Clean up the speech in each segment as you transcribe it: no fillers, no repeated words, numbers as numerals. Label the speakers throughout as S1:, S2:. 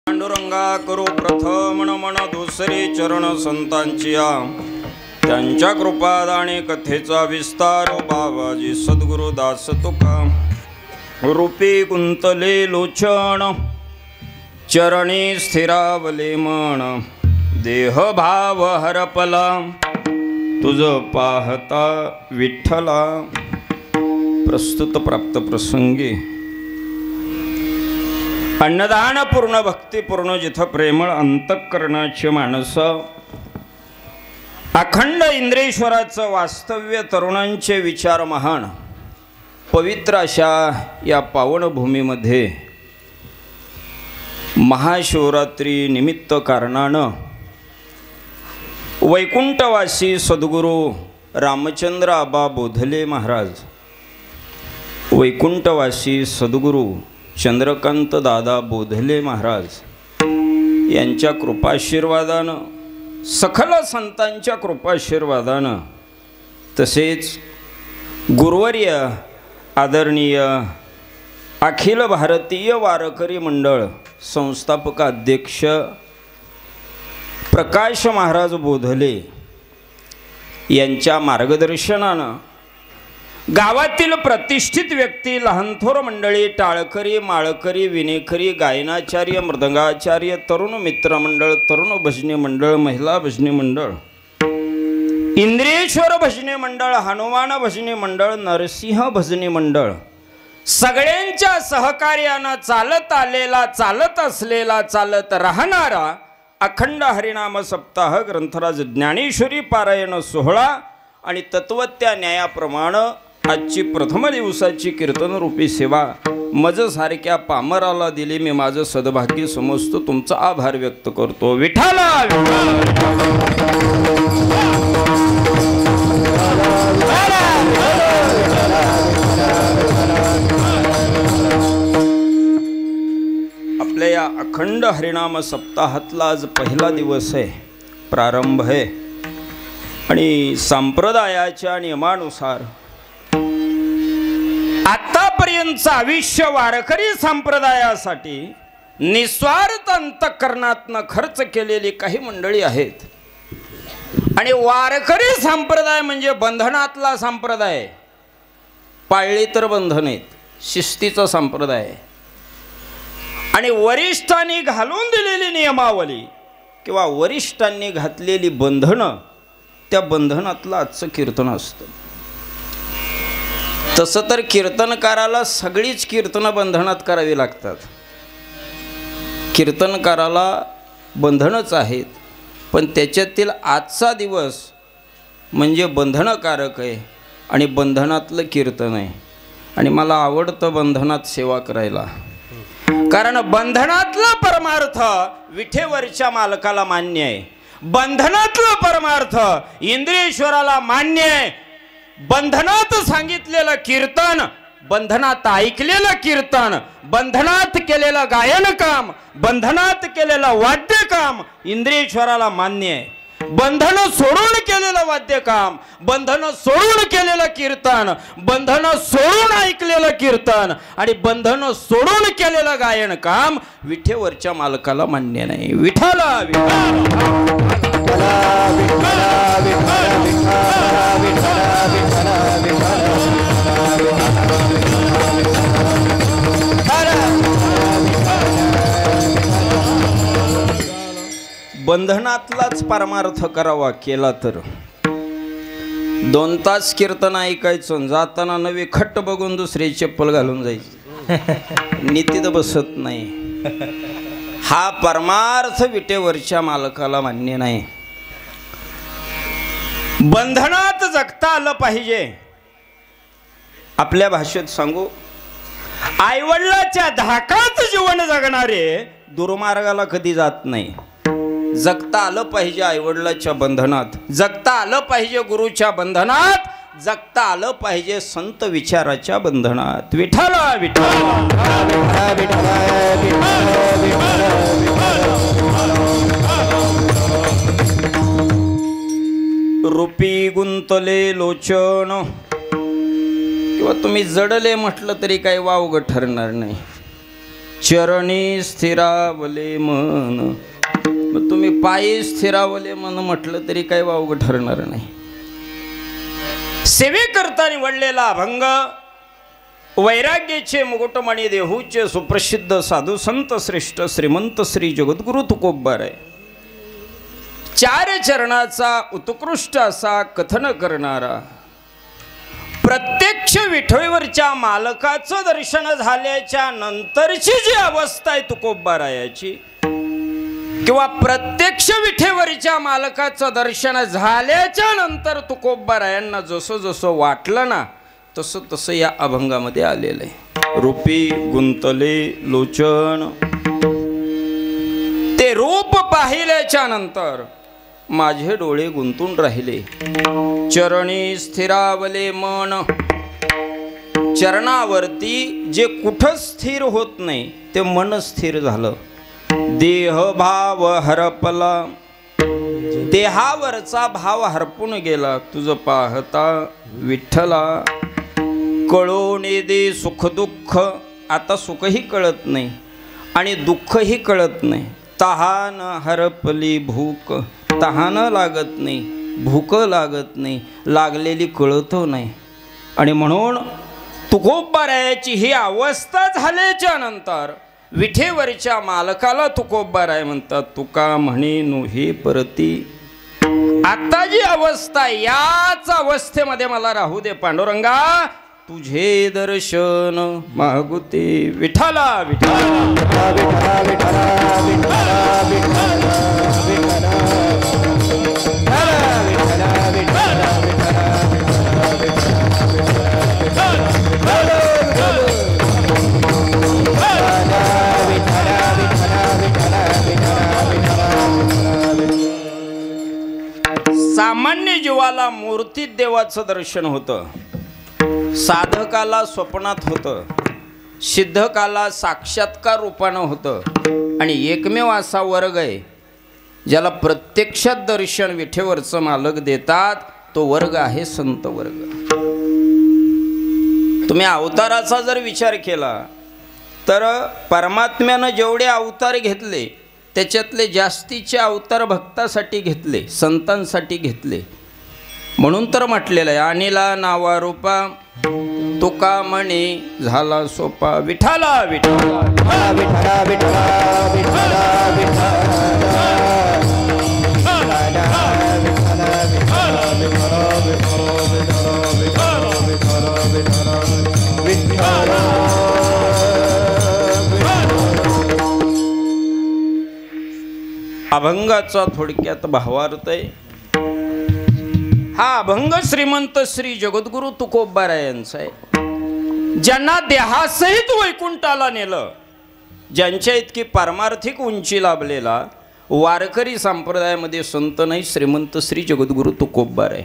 S1: पांडुरंगा करू प्रथम मन दुसरे चरण संतांची त्यांच्या कृपादाने कथेचा विस्तार बाबाजी सद्गुरु दास तुका रूपी गुंतले लोचन चरणी स्थिरावले मन देह भाव हरपला तुझ पाहता विठ्ठला। प्रस्तुत प्राप्त प्रसंगी अन्नदान पूर्ण भक्तिपूर्ण जिथं प्रेमळ अंतःकरणाची माणसं अखंड इंद्रेश्वराचं वास्तव्य तरुणांचे विचार महान पवित्र अशा या पावनभूमीमध्ये महाशिवरात्री निमित्त कारणानं वैकुंठवासी सद्गुरू रामचंद्र आबा बोधले महाराज, वैकुंठवासी सद्गुरू चंद्रकांत दादा बोधले महाराज यांच्या कृपाशीर्वादानं, सखल संतांच्या कृपाशीर्वादानं, तसेच गुरुवर्य आदरणीय अखिल भारतीय वारकरी मंडळ संस्थापक अध्यक्ष प्रकाश महाराज बोधले यांच्या मार्गदर्शनानं गावातील प्रतिष्ठित व्यक्ती, लहानथोर मंडळी, टाळकरी, माळकरी, विनेकरी, गायनाचार्य, मृदंगाचार्य, तरुण मित्रमंडळ, तरुण भजनी मंडळ, महिला भजनी मंडळ, इंद्रेश्वर भजनी मंडळ, हनुमान भजनी मंडळ, नरसिंह भजनी मंडळ सगळ्यांच्या सहकार्यानं चालत आलेला, चालत असलेला, चालत राहणारा अखंड हरिनाम सप्ताह ग्रंथराज ज्ञानेश्वरी पारायण सोहळा आणि तत्वत्या न्यायाप्रमाणे आजची प्रथम दिवसाची कीर्तनरूपी सेवा मजसारख्या पामराला दिली मी माझं सद्भाग्य समजतो, तुमचा आभार व्यक्त करतो। विठ्ठला आपल्या या अखंड हरिनाम सप्ताहातला आज पहिला दिवस आहे, प्रारंभ आहे आणि संप्रदायाच्या नियमानुसार आतापर्यंतचं आयुष्य वारकरी संप्रदायासाठी निस्वार्थ अंतःकरणातनं खर्च केलेली काही मंडळी आहेत आणि वारकरी संप्रदाय म्हणजे बंधनातला संप्रदाय, पाळली तर बंधन आहेत, शिस्तीचा संप्रदाय आणि वरिष्ठांनी घालून दिलेली नियमावली किंवा वरिष्ठांनी घातलेली बंधनं, त्या बंधनातलं आजचं कीर्तन असतं। तसं तर कीर्तनकाराला सगळीच कीर्तनं बंधनात करावी लागतात, कीर्तनकाराला बंधनच आहेत, पण त्याच्यातील आजचा दिवस म्हणजे बंधनकारक आहे आणि बंधनातलं कीर्तन आहे आणि मला आवडतं बंधनात सेवा करायला, कारण बंधनातला परमार्थ विठेवरच्या मालकाला मान्य आहे, बंधनातला परमार्थ इंद्रेश्वराला मान्य आहे। बंधनात सांगितलेलं कीर्तन, बंधनात ऐकलेलं कीर्तन, बंधनात केलेलं गायन काम, बंधनात केलेलं वाद्य काम इंद्रेश्वराला मान्य आहे। बंधन सोडून केलेलं वाद्य काम, बंधन सोडून केलेलं कीर्तन, बंधन सोडून ऐकलेलं कीर्तन आणि बंधन सोडून केलेलं गायन काम विठेवरच्या मालकाला मान्य नाही। विठ्ठला बंधनातलाच परमार्थ करावा केला तर 2 तास कीर्तन ऐकायचं, जाताना नवी खट्ट बघून दुसरी चप्पल घालून जायची, नीतीत बसत नाही। हा परमार्थ विटेवरच्या मालकाला मान्य नाही। बंधनात जगता आलं पाहिजे। आपल्या भाषेत सांगू, आईवडिलाच्या धाकात जीवन जगणारे दुर्मार्गाला कधी जात नाही। जगता आलं पाहिजे आईवडिलाच्या बंधनात, जगता आलं पाहिजे गुरुच्या बंधनात, जगता आलं पाहिजे संत विचाराच्या बंधनात। विठ्ठला रूपी गुंतले लोचन, किंवा तुम्ही जडले म्हटलं तरी काही वावगं ठरणार नाही। चरणी स्थिरावले मन. मग तुम्ही पायी स्थिरावले मन म्हटलं तरी काही वावगं ठरणार नाही. सेवेकरता निवडलेला अभंग वैराग्याचे मुकुटमणी देहूचे सुप्रसिद्ध साधू संत श्रेष्ठ श्रीमंत श्री जगद्गुरु तुकोबा राय 4 चरणाचा उत्कृष्ट असा कथन करणारा, प्रत्यक्ष विठोईवरच्या मालकाचं दर्शन झाल्याच्या नंतरची जी अवस्था आहे तुकोबारायाची, किंवा प्रत्यक्ष विठेवरच्या मालकाचं दर्शन झाल्याच्या नंतर तुकोबारायांना जसं जसं वाटलं ना तसं तसं या अभंगामध्ये आलेलं आहे. रूपी गुंतले लोचन, ते रूप पाहिल्याच्या नंतर माझे डोळे गुंतून राहिले. चरणी स्थिरावले मन, चरणावरती जे कुठं स्थिर होत नाही ते मन स्थिर झालं. देह भाव हरपला, देहावरचा भाव हरपून गेला. तुझं पाहता विठ्ठला कळून दे सुख दुःख. आता सुखही कळत नाही आणि दुःखही कळत नाही. तहान हरपली भूक, तहान लागत नाही, भूक लागत नाही, लागलेली कळत नाही. आणि म्हणून तुकोबारायाची ही अवस्था झाल्याच्या नंतर विठेवरच्या मालकाला तुकोबाराय म्हणतात. तुका म्हणे नुही परती. आता जी अवस्था, याच अवस्थेमध्ये मला राहू दे पांडुरंगा, तुझे दर्शन मागुते. विठ्ठला विठ्ठला विठ्ठला विठ्ठला विठ्ठला विठ्ठला सामान्य जीवाला मूर्तीत देवाचं दर्शन होतं, साधकाला स्वप्नात होतं, सिद्धकाला साक्षात्कार रूपानं होतं. आणि एकमेव असा वर्ग आहे ज्याला प्रत्यक्षात दर्शन विठेवरचं मालक देतात, तो वर्ग आहे संत वर्ग. तुम्ही अवताराचा जर विचार केला तर परमात्म्यानं जेवढे अवतार घेतले त्याच्यातले जास्तीचे अवतार भक्तासाठी घेतले, संतांसाठी घेतले. म्हणून तर म्हटलेलं आहे, अनिला नावा रूपा तुका म्हणे झाला सोपा. विठ्ठला विठ्ठला विठ्ठला विठ्ठला विठ्ठला विठ्ठला अभंगाचा थोडक्यात भावार्थ आहे. हा अभंग श्रीमंत श्री जगद्गुरु तुकोबारायांचा आहे. ज्यांना देहासहित वैकुंठाला नेलं, ज्यांच्या इतकी पारमार्थिक उंची लाभलेला वारकरी संप्रदायामध्ये संत नाही, श्रीमंत श्री जगद्गुरु तुकोबाराय.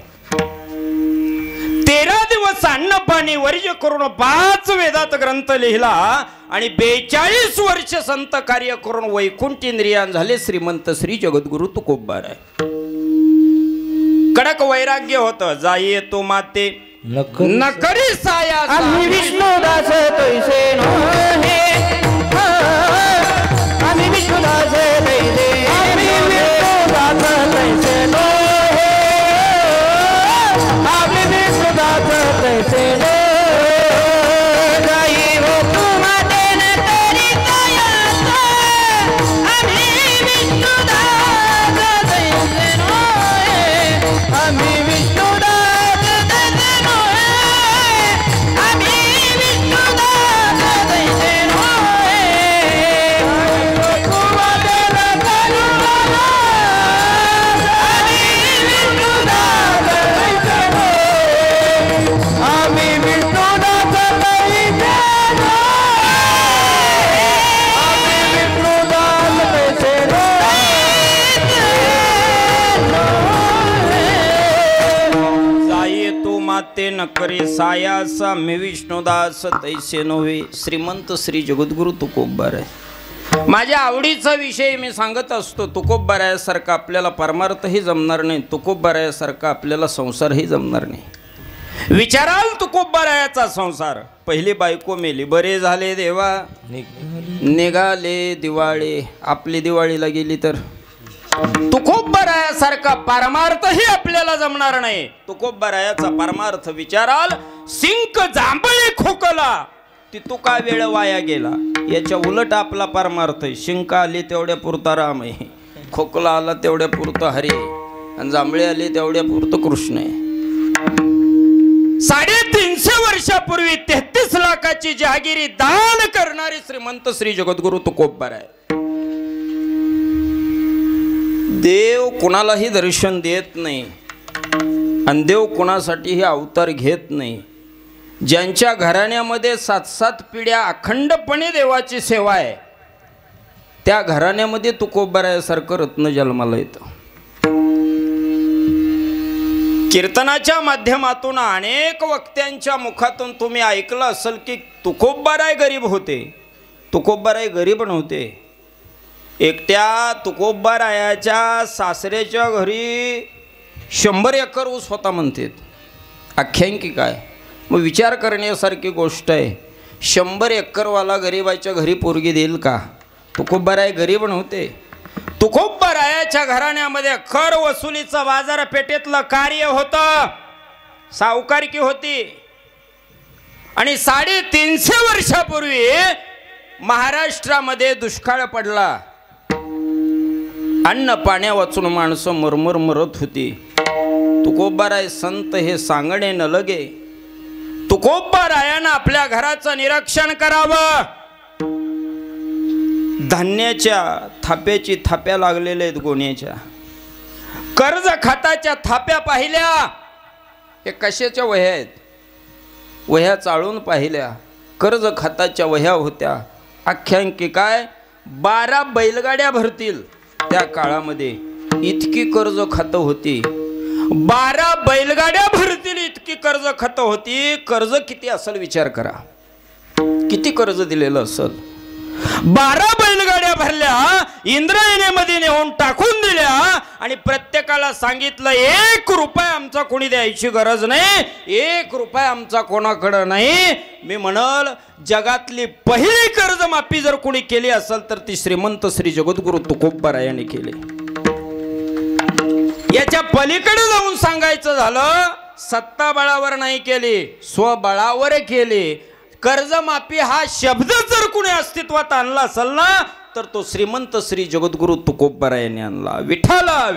S1: 13 दिवस अन्न पाणी वर्ज करून 5 वेदात ग्रंथ लिहिला आणि 42 वर्ष संत कार्य करून वैकुंठ इंद्रियान झाले श्रीमंत श्री जगद्गुरु तुकोबाराय. कडक वैराग्य होतं. जाये तो माते नकरी साया, आम्ही विष्णुदास तैसे नोहे, आम्ही विष्णुदास तैसे, आम्ही विष्णुदास तैसे नोहे, आम्ही विष्णुदास तैसे नोहे. जाई हो तू माते नकरी साया, आम्ही विष्णुदास तैसे नोहे, आम्ही विष्णुदास तैसे नोहे, आम्ही विष्णुदास तैसे नोहे. तू माते नकरी साया, आम्ही विष्णुदास तैसे नोहे, आम्ही विष्णुदास तैसे नोहे, आम्ही विष्णुदास तैसे नोहे. जाये तू माते नकरी सायास, मी विष्णुदास तैसे नोहे. श्रीमंत श्री जगद्गुरु तुकोबाराय. माझ्या आवडीचा विषय मी सांगत असतो. तुकोबारायासारखा आपल्याला परमार्थही जमणार नाही, तुकोबारायासारखा आपल्याला संसारही जमणार नाही. विचाराल तुकोबारायाचा संसार. पहिली बायको मेली, बरे झाले देवा, निघाले दिवाळी. आपली दिवाळीला गेली तर तुकोबारायासारखा परमार्थही आपल्याला जमणार नाही. तुकोबारायाचा परमार्थ विचाराल, सिंक जांभळे खोकला तिथू का वेळ वाया गेला. याच्या उलट आपला परमार्थ आहे. शिंक आली तेवढ्या पुरता राम आहे, खोकला आला तेवढ्या पुरतं हरी आहे, आणि जांभळे आली तेवढ्या पुरतं कृष्ण आहे. 350 वर्षापूर्वी 33 लाखाची जहागिरी दान करणारे श्रीमंत श्री जगद्गुरु तुकोबाराय. देव कुणालाही दर्शन देत नाही आणि देव कुणासाठीही अवतार घेत नाही. ज्यांच्या घराण्यामध्ये 7-7 पिढ्या अखंडपणे देवाची सेवा आहे, त्या घराण्यामध्ये तुकोबारायासारखं रत्न जन्माला येतं. कीर्तनाच्या माध्यमातून अनेक वक्त्यांच्या मुखातून तुम्ही ऐकलं असेल की तुकोबाराय गरीब होते. तुकोबाराय गरीब नव्हते. एकट्या तुकोबारायाच्या सासऱ्याच्या घरी 100 एकर ऊस होता म्हणतात. आख्यायिका काय, मग विचार करण्यासारखी गोष्ट आहे. 100 एकरवाला गरीबाच्या घरी पोरगी देईल का? तुकोबाराय गरीब नव्हते. तुकोबारायाच्या घराण्यामध्ये कर वसुलीचं बाजारपेठेतलं कार्य होतं, सावकारकी होती. आणि 350 वर्षापूर्वी महाराष्ट्रामध्ये दुष्काळ पडला. अन्न पाण्या वाचून माणसं मरमर मरत होती. तुकोबाराय संत हे सांगणे न लगे. तुकोबारायानं आपल्या घराचं निरीक्षण करावं. धान्याच्या थाप्याची थाप्या लागलेल्या आहेत गोण्याच्या. कर्ज खाताच्या थाप्या पाहिल्या. हे कशाच्या वह्या आहेत? वह्या चाळून पाहिल्या. कर्ज खाताच्या वह्या होत्या. आख्यायिकी काय, 12 बैलगाड्या भरतील त्या काळामध्ये इतकी कर्ज खातं होती. 12 बैलगाड्या भरतील इतकी कर्ज खातं होती. कर्ज किती असेल विचार करा, किती कर्ज दिलेलं असेल. 12 बैलगाड्या भरल्या, इंद्रायणीमध्ये नेऊन टाकून दिल्या आणि प्रत्येकाला सांगितलं 1 रुपया आमचा कोणी द्यायची गरज नाही, 1 रुपया आमचा कोणाकडं नाही. मी म्हणल जगातली पहिली कर्जमाफी जर कोणी केली असेल तर ती श्रीमंत श्री जगद्गुरु तुकोबारायाने केली. याच्या पलीकडे जाऊन सांगायचं झालं, सत्ता बळावर नाही केली, स्वबळावर केली. कर्जमाफी हा शब्द जर कुणी अस्तित्वात आणला असेल ना तर तो श्रीमंत श्री जगद्गुरु तुकोबारायाने आणला. विठ्ठला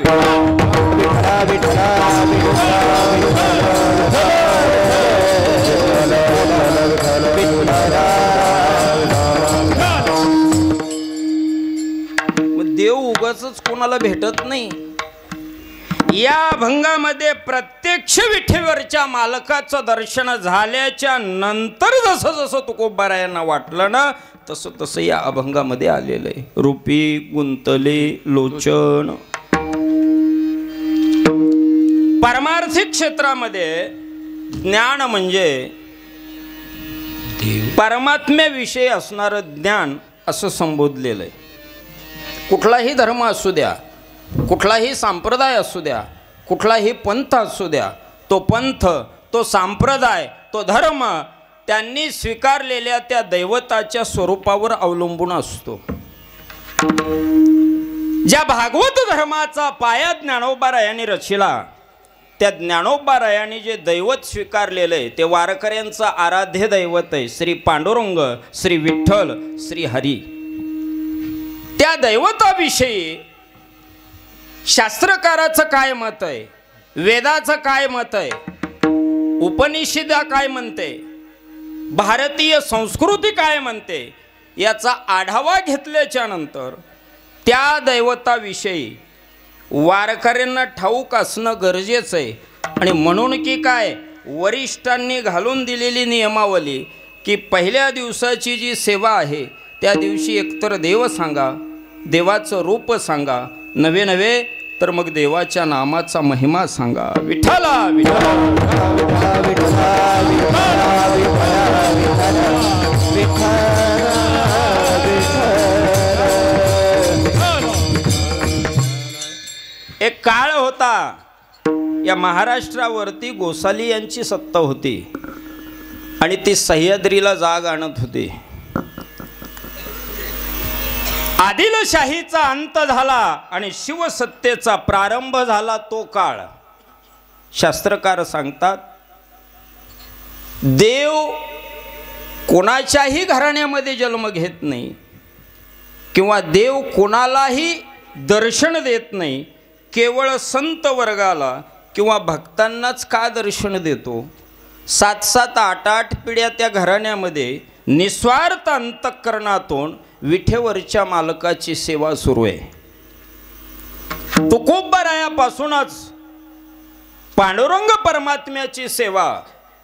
S1: देव उगाचच कोणाला भेटत नाही. या अभंगामध्ये प्रत्यक्ष विठ्ठलवरच्या मालकाचं दर्शन झाल्याच्या नंतर जसं जसं तुकोबारायांना वाटलं ना तसं तसं या अभंगामध्ये आलेलं आहे. रूपी गुंतले लोचन. पारमार्थिक क्षेत्रामध्ये ज्ञान म्हणजे परमात्म्याविषयी असणारं ज्ञान असं संबोधलेलं आहे. कुठलाही धर्म असू द्या, कुठलाही संप्रदाय असू द्या, कुठलाही पंथ असू द्या, तो पंथ, तो संप्रदाय, तो धर्म त्यांनी स्वीकारलेल्या त्या दैवताच्या स्वरूपावर अवलंबून असतो. ज्या भागवत धर्माचा पाया ज्ञानोबारायांनी रचिला, त्या ज्ञानोबारायांनी जे दैवत स्वीकारलेलं आहे ते वारकऱ्यांचं आराध्य दैवत आहे. श्री पांडुरंग, श्री विठ्ठल, श्री हरी. त्या दैवताविषयी शास्त्रकाराचं काय मत आहे, वेदाचं काय मत आहे, उपनिषदा काय म्हणते, भारतीय संस्कृती काय म्हणते, याचा आढावा घेतल्याच्या नंतर त्या दैवताविषयी वारकऱ्यांना ठाऊक असणं गरजेचं आहे. आणि म्हणून की काय, वरिष्ठांनी घालून दिलेली नियमावली की पहिल्या दिवसाची जी सेवा आहे त्या दिवशी एकतर देव सांगा, देवाचं रूप सांगा, नवे नवे तर मग देवाच्या नामाचा महिमा सांगा. विठ्ठला एक काळ होता, या महाराष्ट्रावरती गोसाली यांची सत्ता होती आणि ती सह्याद्रीला जाग आणत होती. आदिलशाहीचा अंत झाला आणि शिवसत्तेचा प्रारंभ झाला. तो काळ शास्त्रकार सांगतात देव कोणाच्याही घराण्यामध्ये जन्म घेत नाही किंवा देव कोणालाही दर्शन देत नाही. केवळ संत वर्गाला किंवा भक्तांनाच का दर्शन देतो. 7-7, 8-8 पिढ्या त्या घराण्यामध्ये निस्वार्थ अंतःकरणातून विठेवरच्या मालकाची सेवा सुरू आहे. तुकोबारायापासूनच पांडुरंग परमात्म्याची सेवा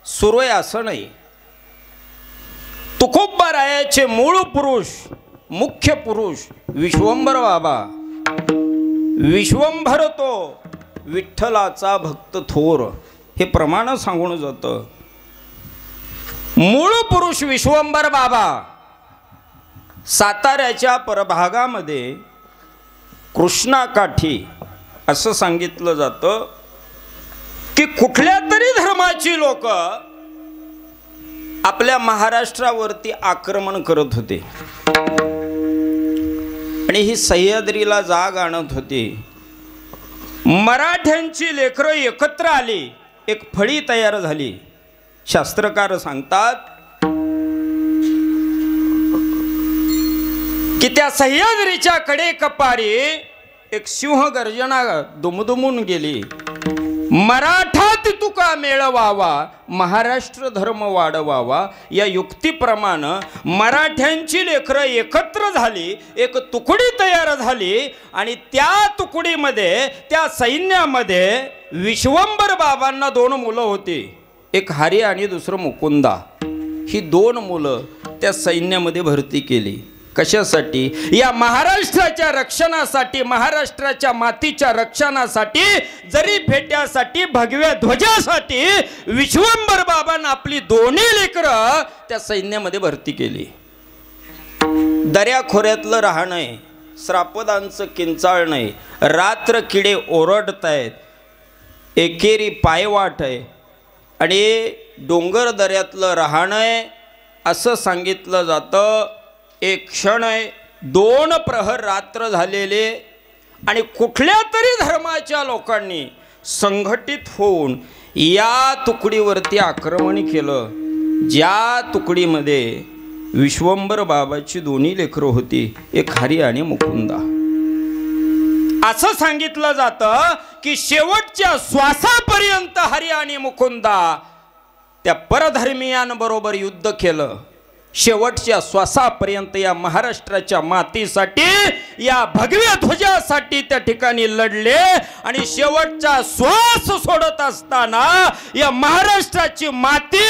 S1: सुरू आहे असं नाही. तुकोबारायाचे मूळ पुरुष, मुख्य पुरुष विश्वंभर बाबा. विश्वंभर तो विठ्ठलाचा भक्त थोर हे प्रमाण सांगून जातं. मूळ पुरुष विश्वंभर बाबा साताऱ्याच्या परभागामध्ये कृष्णाकाठी असं सांगितलं जातं की कुठल्या तरी धर्माची लोक आपल्या महाराष्ट्रावरती आक्रमण करत होते आणि ही सह्याद्रीला जाग आणत होती. मराठ्यांची लेकरं एकत्र आली, एक फळी तयार झाली. शास्त्रकार सांगतात की त्या सह्याद्रीच्या कडेकपारी एक सिंह गर्जना दुमदुमून गेली. मराठात तुका मेळवावा, महाराष्ट्र धर्म वाढवावा. या युक्तीप्रमाणे मराठ्यांची लेकरं एकत्र झाली, एक तुकडी तयार झाली आणि त्या तुकडीमध्ये, त्या सैन्यामध्ये विश्वंभर बाबांना 2 मुलं होती. एक हरी आणि दुसरं मुकुंदा. ही 2 मुलं त्या सैन्यामध्ये भरती केली. कशासाठी? या महाराष्ट्राच्या रक्षणासाठी, महाराष्ट्राच्या मातीच्या रक्षणासाठी, जरी फेट्यासाठी, भगव्या ध्वजासाठी विश्वंभर बाबांना आपली 2 लेकरं त्या सैन्यामध्ये भरती केली. दर्याखोऱ्यातलं राहणं आहे, श्रापदांचं किंचाळ नाही, रात्र किडे ओरडतायत, एकेरी पायवाट आहे आणि डोंगर दऱ्यातलं राहणं आहे असं सांगितलं जातं. एक क्षण आहे, 2 प्रहर रात्र झालेले आणि कुठल्या तरी धर्माच्या लोकांनी संघटित होऊन या तुकडीवरती आक्रमण केलं. ज्या तुकडीमध्ये विश्वंभर बाबाची 2 लेकरं होती, एक हरी आणि मुकुंदा. असं सांगितलं जातं की शेवटच्या श्वासापर्यंत हरी आणि मुकुंदा त्या परधर्मीयांबरोबर युद्ध केलं. शेवटच्या श्वासापर्यंत या महाराष्ट्राच्या मातीसाठी, या भगव्या ध्वजासाठी त्या ठिकाणी लढले आणि शेवटचा श्वास सोडत असताना या महाराष्ट्राची माती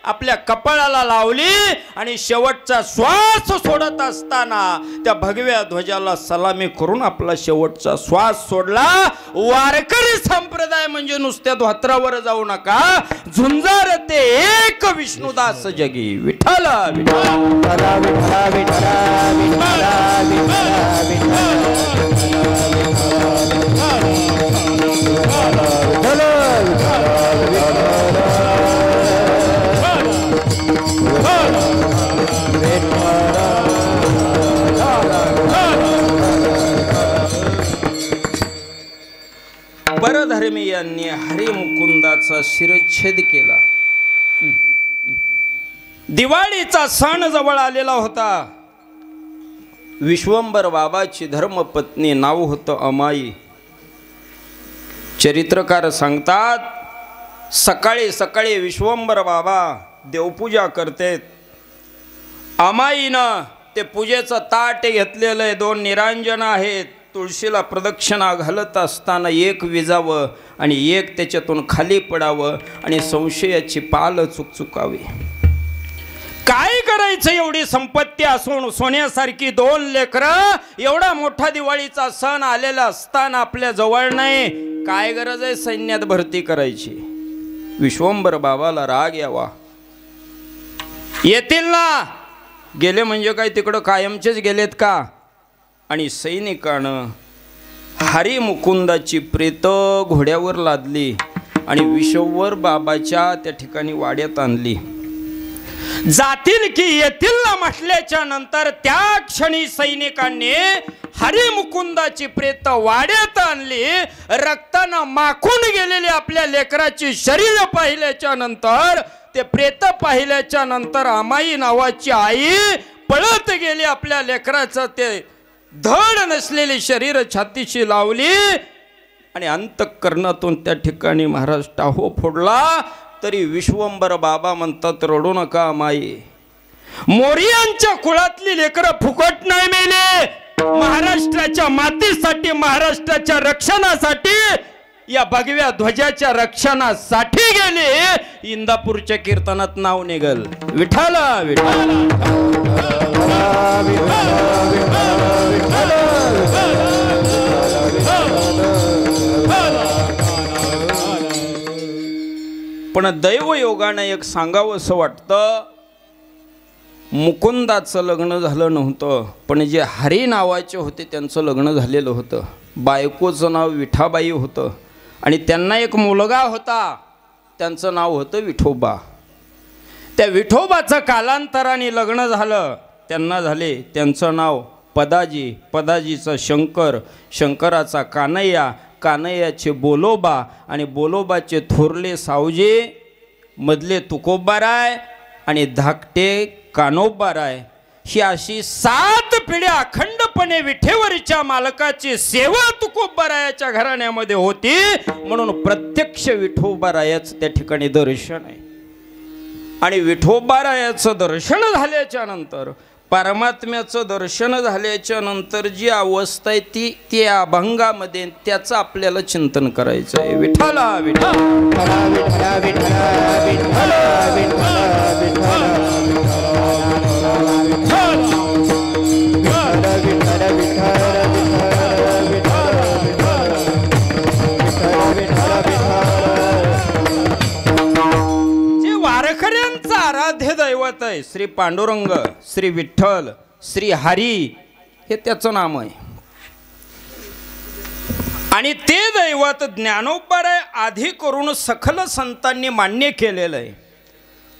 S1: आपल्या कपाळाला लावली आणि शेवटचा श्वास सोडत असताना त्या भगव्या ध्वजाला सलामी करून आपला शेवटचा श्वास सोडला. वारकरी संप्रदाय म्हणजे नुसत्या धोत्रावर जाऊ नका, झुंजार ते एक विष्णुदास जगी. विठ्ठल विठ्ठल विठ्ठल परधर्मीयांनी हरिमुकुंदाचा शिरच्छेद केला. दिवाळीचा सण जवळ आलेला होता. विश्वंभर बाबाची धर्मपत्नी नाव होतं अमाई. चरित्रकार सांगतात सकाळी सकाळी विश्वंभर बाबा देवपूजा करतेत. अमाईनं ते पूजेचं ताट घेतलेलं आहे, 2 निरांजन आहेत. तुळशीला प्रदक्षिणा घालत असताना एक विजावं आणि एक त्याच्यातून खाली पडावं आणि संशयाची पाल चुकचुकावी. काय करायचं? एवढी संपत्ती असून सोन्यासारखी 2 लेकरं, एवढा मोठा दिवाळीचा सण आलेला असताना आपल्या जवळ नाही. काय गरज आहे सैन्यात भरती करायची? विश्वंभर बाबाला राग यावा. येतील ना, गेले म्हणजे काय तिकडं कायमचेच गेलेत का? आणि सैनिकानं हरी मुकुंदाची प्रेत घोड्यावर लादली आणि विश्ववर बाबाच्या त्या ठिकाणी वाड्यात आणली. जातील की येतील ना म्हटल्याच्या नंतर त्या क्षणी सैनिकांनी हरिमुकुंदाची प्रेत वाड्यात आणली. रक्तानं माखून गेलेली आपल्या लेकराची शरीर पाहिल्याच्या नंतर, ते प्रेत पाहिल्याच्या नंतर अमाई नावाची आई पळत गेली. आपल्या लेकराचं ते धड नसलेली शरीर छातीशी लावली आणि अंतःकरणातून त्या ठिकाणी महाराज टाहो फोडला. तरी विश्वंभर बाबा म्हणतात, रडू नका माई, मोरियांच्या कुळातली लेकरं फुकट नाही मेले. महाराष्ट्राच्या मातीसाठी, महाराष्ट्राच्या रक्षणासाठी, या भगव्या ध्वजाच्या रक्षणासाठी गेले. इंदापूरच्या कीर्तनात नाव निघल, विठाला विठाला. पण दैवयोगानं एक सांगावं असं वाटतं, मुकुंदाचं लग्न झालं नव्हतं, पण जे हरी नावाचे होते त्यांचं लग्न झालेलं होतं. बायकोचं नाव विठाबाई होतं आणि त्यांना एक मुलगा होता, त्यांचं नाव होतं विठोबा. त्या विठोबाचं कालांतराने लग्न झालं, त्यांना झाले. त्यांचं नाव पदाजी, पदाजीचं शंकर, शंकराचा कानैया, कानैयाचे बोलोबा आणि बोलोबाचे थोरले सावजे, मधले तुकोबाराय आणि धाकटे कानोबाराय. ही अशी 7 पिढ्या अखंडपणे विठेवरच्या मालकाची सेवा तुकोबारायाच्या घराण्यामध्ये होती. म्हणून प्रत्यक्ष विठोबारायाचं त्या ठिकाणी दर्शन आहे. आणि विठोबारायाचं दर्शन झाल्याच्या नंतर, परमात्म्याचं दर्शन झाल्याच्या नंतर जी अवस्था आहे ती त्या अभंगामध्ये, त्याचं आपल्याला चिंतन करायचं आहे. विठ्ठला विठ्ठला विठ्ठला विठ्ठला विठ्ठला विठ्ठला आराध्य दैवत आहे श्री पांडुरंग, श्री विठ्ठल, श्री हरी, हे त्याचं नाम आहे. आणि ते दैवत ज्ञानोबराय आधी करून सखल संतांनी मान्य केलेलं आहे.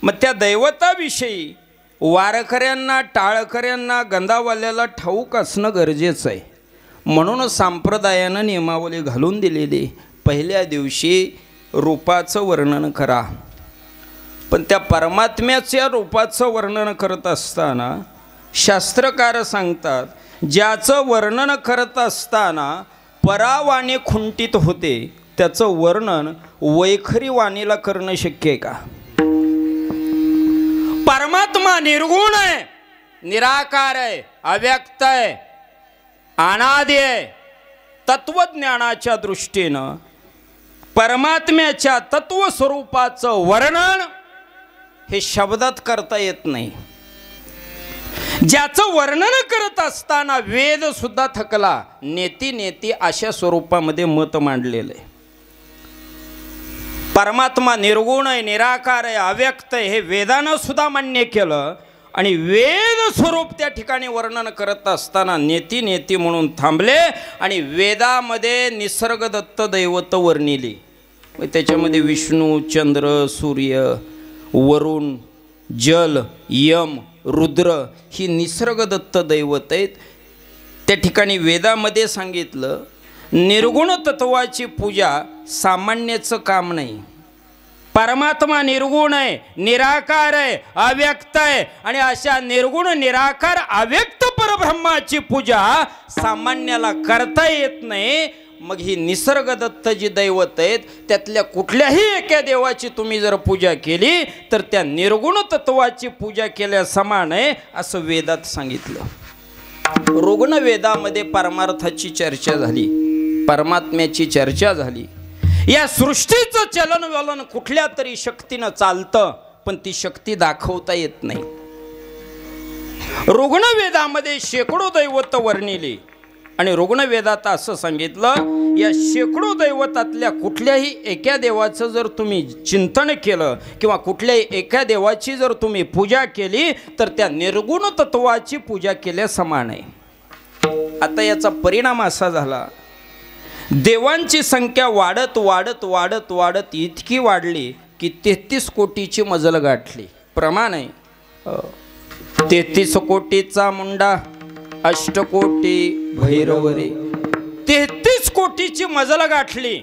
S1: मग त्या दैवताविषयी वारकऱ्यांना, टाळकऱ्यांना, गंधावाल्याला ठाऊक असणं गरजेचं आहे. म्हणून संप्रदायानं नियमावली घालून दिलेली, पहिल्या दिवशी रूपाचं वर्णन करा. पण त्या परमात्म्याच्या रूपाचं वर्णन करत असताना शास्त्रकार सांगतात, ज्याचं वर्णन करत असताना परावाणी खुंटीत होते, त्याचं वर्णन वैखरी वाणीला करणं शक्य आहे का? परमात्मा निर्गुण आहे, निराकार आहे, अव्यक्त आहे, अनादि आहे. तत्वज्ञानाच्या दृष्टीनं परमात्म्याच्या तत्वस्वरूपाचं वर्णन हे शब्दात करता येत नाही. ज्याचं वर्णन करत असताना वेद सुद्धा थकला, नेती नेती अशा स्वरूपामध्ये मत मांडलेलं आहे. परमात्मा निर्गुण आहे, निराकार आहे, अव्यक्त आहे, हे वेदानं सुद्धा मान्य केलं. आणि वेद स्वरूप त्या ठिकाणी वर्णन करत असताना नेती नेती म्हणून थांबले. आणि वेदामध्ये निसर्गदत्त दैवत वर्णिली. त्याच्यामध्ये विष्णू, चंद्र, सूर्य, वरुण, जल, यम, रुद्र ही निसर्गदत्त दैवत आहेत. त्या ठिकाणी वेदामध्ये सांगितलं, निर्गुण तत्वाची पूजा सामान्याचं काम नाही. परमात्मा निर्गुण आहे, निराकार आहे, अव्यक्त आहे. आणि अशा निर्गुण, निराकार, अव्यक्त परब्रह्माची पूजा सामान्याला करता येत नाही. मग ही निसर्गदत्त जी दैवत आहेत, त्यातल्या कुठल्याही एका देवाची तुम्ही जर पूजा केली तर त्या निर्गुण तत्वाची पूजा केल्या समान आहे, असं वेदात सांगितलं. ऋग्ण वेदामध्ये परमार्थाची चर्चा झाली, परमात्म्याची चर्चा झाली. या सृष्टीचं चलनवलन कुठल्या तरी शक्तीनं चालतं, पण ती शक्ती दाखवता येत नाही. ऋग्ण वेदामध्ये शेकडो दैवत वर्णिली. आणि ऋग्णवेदात असं सांगितलं, या शेकडो दैवतातल्या कुठल्याही एका देवाचं जर तुम्ही चिंतन केलं किंवा कुठल्याही एका देवाची जर तुम्ही पूजा केली तर त्या निर्गुण तत्वाची पूजा केल्या समान आहे. आता याचा परिणाम असा झाला, देवांची संख्या वाढत वाढत वाढत वाढत इतकी वाढली की 33 कोटीची मजल गाठली. प्रमाण आहे 33 कोटीचा मुंडा अष्टकोटी भैरवरे. 33 कोटीची मजल गाठली.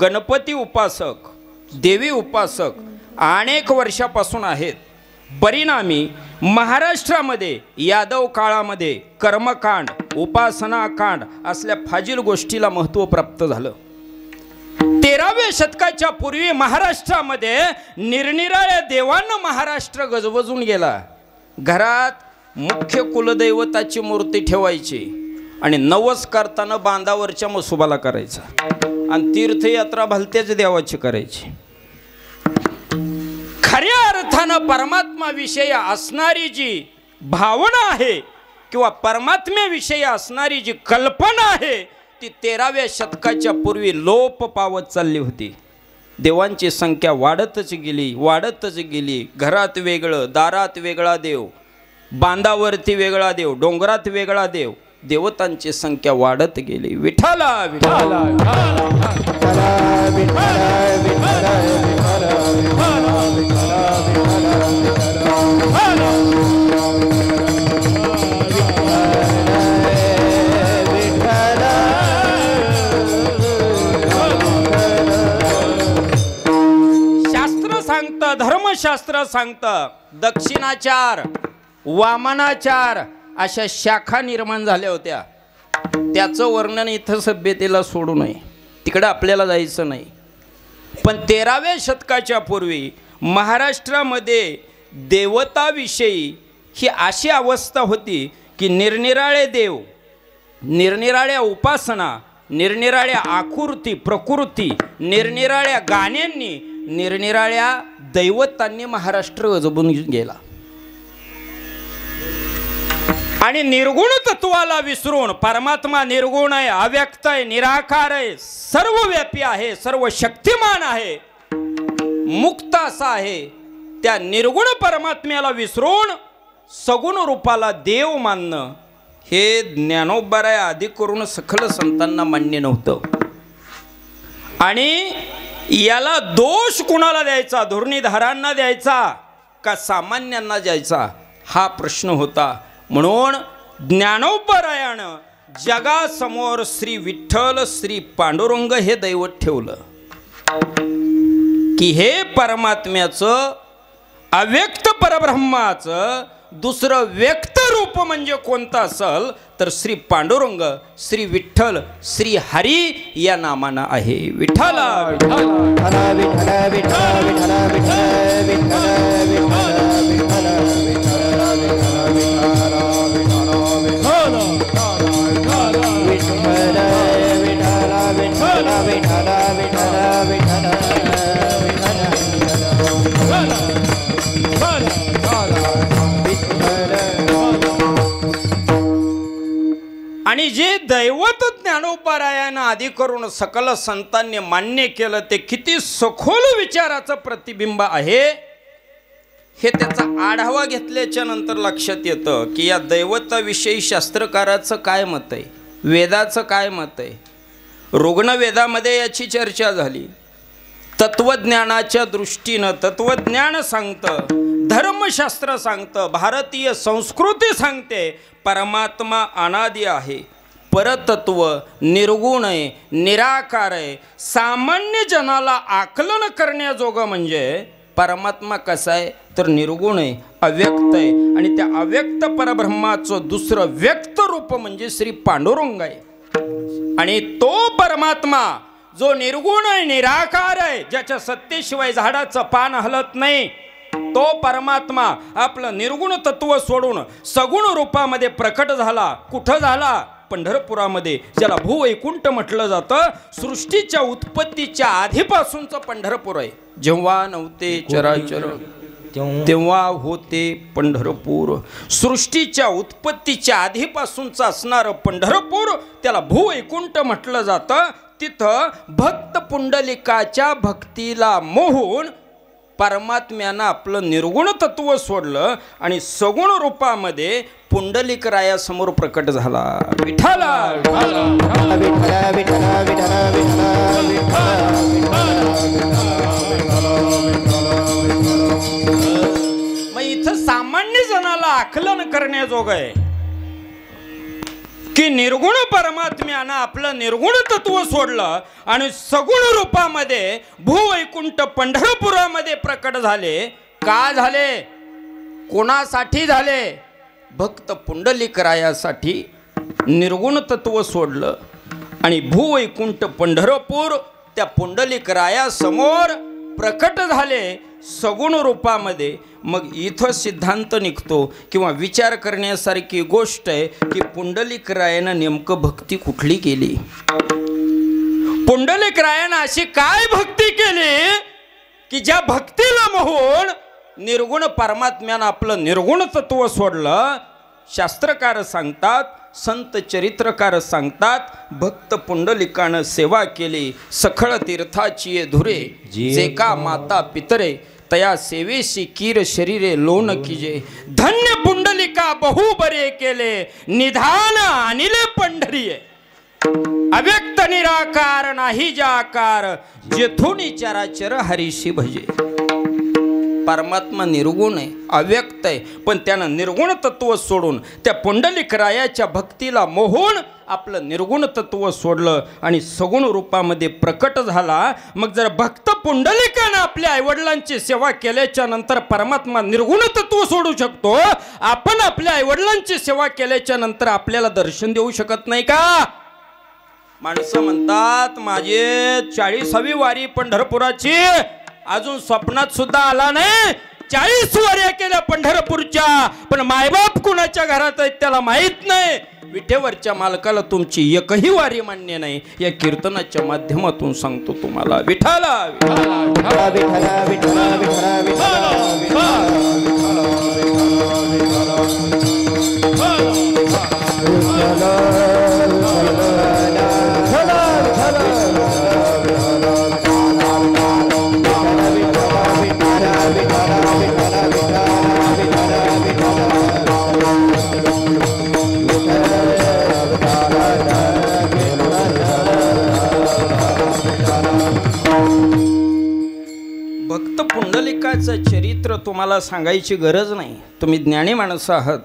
S1: गणपती उपासक देवी उपासक अनेक वर्षापासून आहेत. परिणामी महाराष्ट्रामध्ये यादव काळामध्ये कर्मकांड उपासनाकांड असल्या फाजील गोष्टीला महत्त्व प्राप्त झालं. 13व्या शतकाच्या पूर्वी महाराष्ट्रामध्ये निरनिराळ्या देवांना महाराष्ट्र गजबजून गेला. घरात मुख्य कुलदैवताची मूर्ती ठेवायची आणि नवस करताना बांधावरच्या मसुबाला करायचा आणि तीर्थयात्रा भलत्याच देवाची करायची. खऱ्या अर्थानं परमात्माविषयी असणारी जी भावना आहे किंवा परमात्म्याविषयी असणारी जी कल्पना आहे ती 13व्या शतकाच्या पूर्वी लोप पावत चालली होती. देवांची संख्या वाढतच गेली. घरात वेगळं, दारात वेगळा देव, बांधावरती वेगळा देव, डोंगरात वेगळा देव. देवतांची संख्या वाढत गेली. विठ्ठला विठ्ठला शास्त्र सांगतं, धर्मशास्त्र सांगतं दक्षिणाचार वामनाचार अशा शाखा निर्माण झाल्या होत्या. त्याचं वर्णन इथं सभ्यतेला सोडू नये, तिकडं आपल्याला जायचं नाही. पण 13व्या शतकाच्या पूर्वी महाराष्ट्रामध्ये देवताविषयी ही अशी अवस्था होती की निरनिराळे देव, निरनिराळ्या उपासना, निरनिराळ्या आकृती प्रकृती, निरनिराळ्या गाण्यांनी, निरनिराळ्या दैवतांनी महाराष्ट्र गजबून गेला. आणि निर्गुण तत्वाला विसरून परमात्मा निर्गुण आहे, अव्यक्त आहे, निराकार आहे, सर्वव्यापी आहे, सर्व शक्तिमान आहे, मुक्त असा आहे. त्या निर्गुण परमात्म्याला विसरून सगुण रूपाला देव मानणं हे ज्ञानोबराय आदी करून सखल संतांना मान्य नव्हतं. आणि याला दोष कुणाला द्यायचा, धुर्णीधारांना द्यायचा का सामान्यांना द्यायचा हा प्रश्न होता. म्हणून ज्ञानोबरायानं जगासमोर श्री विठ्ठल श्री पांडुरंग हे दैवत ठेवलं की हे परमात्म्याचं अव्यक्त परब्रह्माचं दुसरं व्यक्त रूप म्हणजे कोणतं असेल तर श्री पांडुरंग, श्री विठ्ठल, श्री हरी या नामानं आहे. विठ्ठला विठ्ठला विठ्ठला विठ्ठला विठ्ठला आणि जे दैवत ज्ञानोबरायानं आदी करून सकल संतांनी मान्य केलं ते किती सखोल विचाराचं प्रतिबिंब आहे हे त्याचा आढावा घेतल्याच्या नंतर लक्षात येतं की या दैवताविषयी शास्त्रकाराचं काय मत आहे, वेदाचं काय मत आहे. ऋग्वेदामध्ये याची चर्चा झाली. तत्वज्ञानाच्या दृष्टीनं तत्वज्ञान सांगतं, धर्मशास्त्र सांगतं, भारतीय संस्कृती सांगते परमात्मा अनादि आहे, परतत्व निर्गुण आहे, निराकार आहे. सामान्य जनाला आकलन करण्याजोगं म्हणजे परमात्मा कसा आहे तर निर्गुण आहे, अव्यक्त आहे. आणि त्या अव्यक्त परब्रह्माचं दुसरं व्यक्त रूप म्हणजे श्री पांडुरंग आहे. आणि तो परमात्मा जो निर्गुण आहे, निराकार आहे, ज्याच्या सत्तेशिवाय झाडाचं पान हलत नाही, तो परमात्मा आपलं निर्गुण तत्व सोडून सगुण रूपामध्ये प्रकट झाला. कुठं झाला? पंढरपुरामध्ये, ज्याला भूवैकुंठ म्हटलं जातं. सृष्टीच्या उत्पत्तीच्या आधीपासूनचं पंढरपूर आहे. जेव्हा नव्हते चराचर तेव्हा होते पंढरपूर. सृष्टीच्या उत्पत्तीच्या आधीपासूनचं असणारं पंढरपूर त्याला भूवैकुंठ म्हटलं जातं. तिथं भक्त पुंडलिकाच्या भक्तीला मोहून परमात्म्यानं आपलं निर्गुण तत्व सोडलं आणि सगुण रूपामध्ये पुंडलिक रायासमोर प्रकट झाला. विठ्ठला विठ्ठला विठ्ठला विठ्ठला करण्याजोग आहे की निर्गुण परमात्म्यानं आपलं निर्गुण तत्व सोडलं आणि सगुण रूपामध्ये भूवैकुंठ पंढरपुरामध्ये प्रकट झाले. का झाले? कोणासाठी झाले? भक्त पुंडलिकरायासाठी निर्गुण तत्व सोडलं आणि भूवैकुंठ पंढरपूर त्या पुंडलिकरायासमोर प्रकट झाले सगुण रूपामध्ये. मग इथं सिद्धांत निघतो किंवा विचार करण्यासारखी गोष्ट आहे की पुंडलिकरायानं नेमकं भक्ती कुठली केली? पुंडलिकरायानं अशी काय भक्ती केली की ज्या भक्तीला मोहून निर्गुण परमात्म्यानं आपलं निर्गुण तत्व सोडलं? शास्त्रकार सांगतात, संत चरित्रकार सांगतात, भक्त पुंडलिकानं सेवा केली सखळ तीर्थाची धुरे, जे का माता पितरे तया सेवेशी कीर शरीरे लोन कीजे. धन्य पुंडलिका बहु बरे केले, निधान आणिले पंढरीये. अव्यक्त निराकार नाही जाकार, जेथून चराचर हरीशी भजे. परमात्मा निर्गुण आहे, अव्यक्त आहे, पण त्यानं निर्गुण तत्व सोडून त्या पुंडलिकरायाच्या भक्तीला मोहून आपलं निर्गुण तत्व सोडलं आणि सगुण रूपामध्ये प्रकट झाला. मग जर भक्त पुंडलिकानं आपल्या आईवडिलांची सेवा केल्याच्या नंतर परमात्मा निर्गुण तत्व सोडू शकतो, आपण आपल्या आईवडिलांची सेवा केल्याच्या नंतर आपल्याला दर्शन देऊ शकत नाही का? माणसं म्हणतात माझे 40वी वारी पंढरपुराची, अजून स्वप्नात सुद्धा आला नाही. 40 वाऱ्या केल्या पंढरपूरच्या, पण मायबाप कुणाच्या घरात आहेत त्याला माहित नाही. विठेवरच्या मालकाला तुमची एकही वारी मान्य नाही. या कीर्तनाच्या माध्यमातून सांगतो तुम्हाला. विठाला विठाला विठाला विठाला विठाला विठाला विठाला भक्त पुंडलिकाचं चरित्र तुम्हाला सांगायची गरज नाही. तुम्ही ज्ञानी माणसं आहात,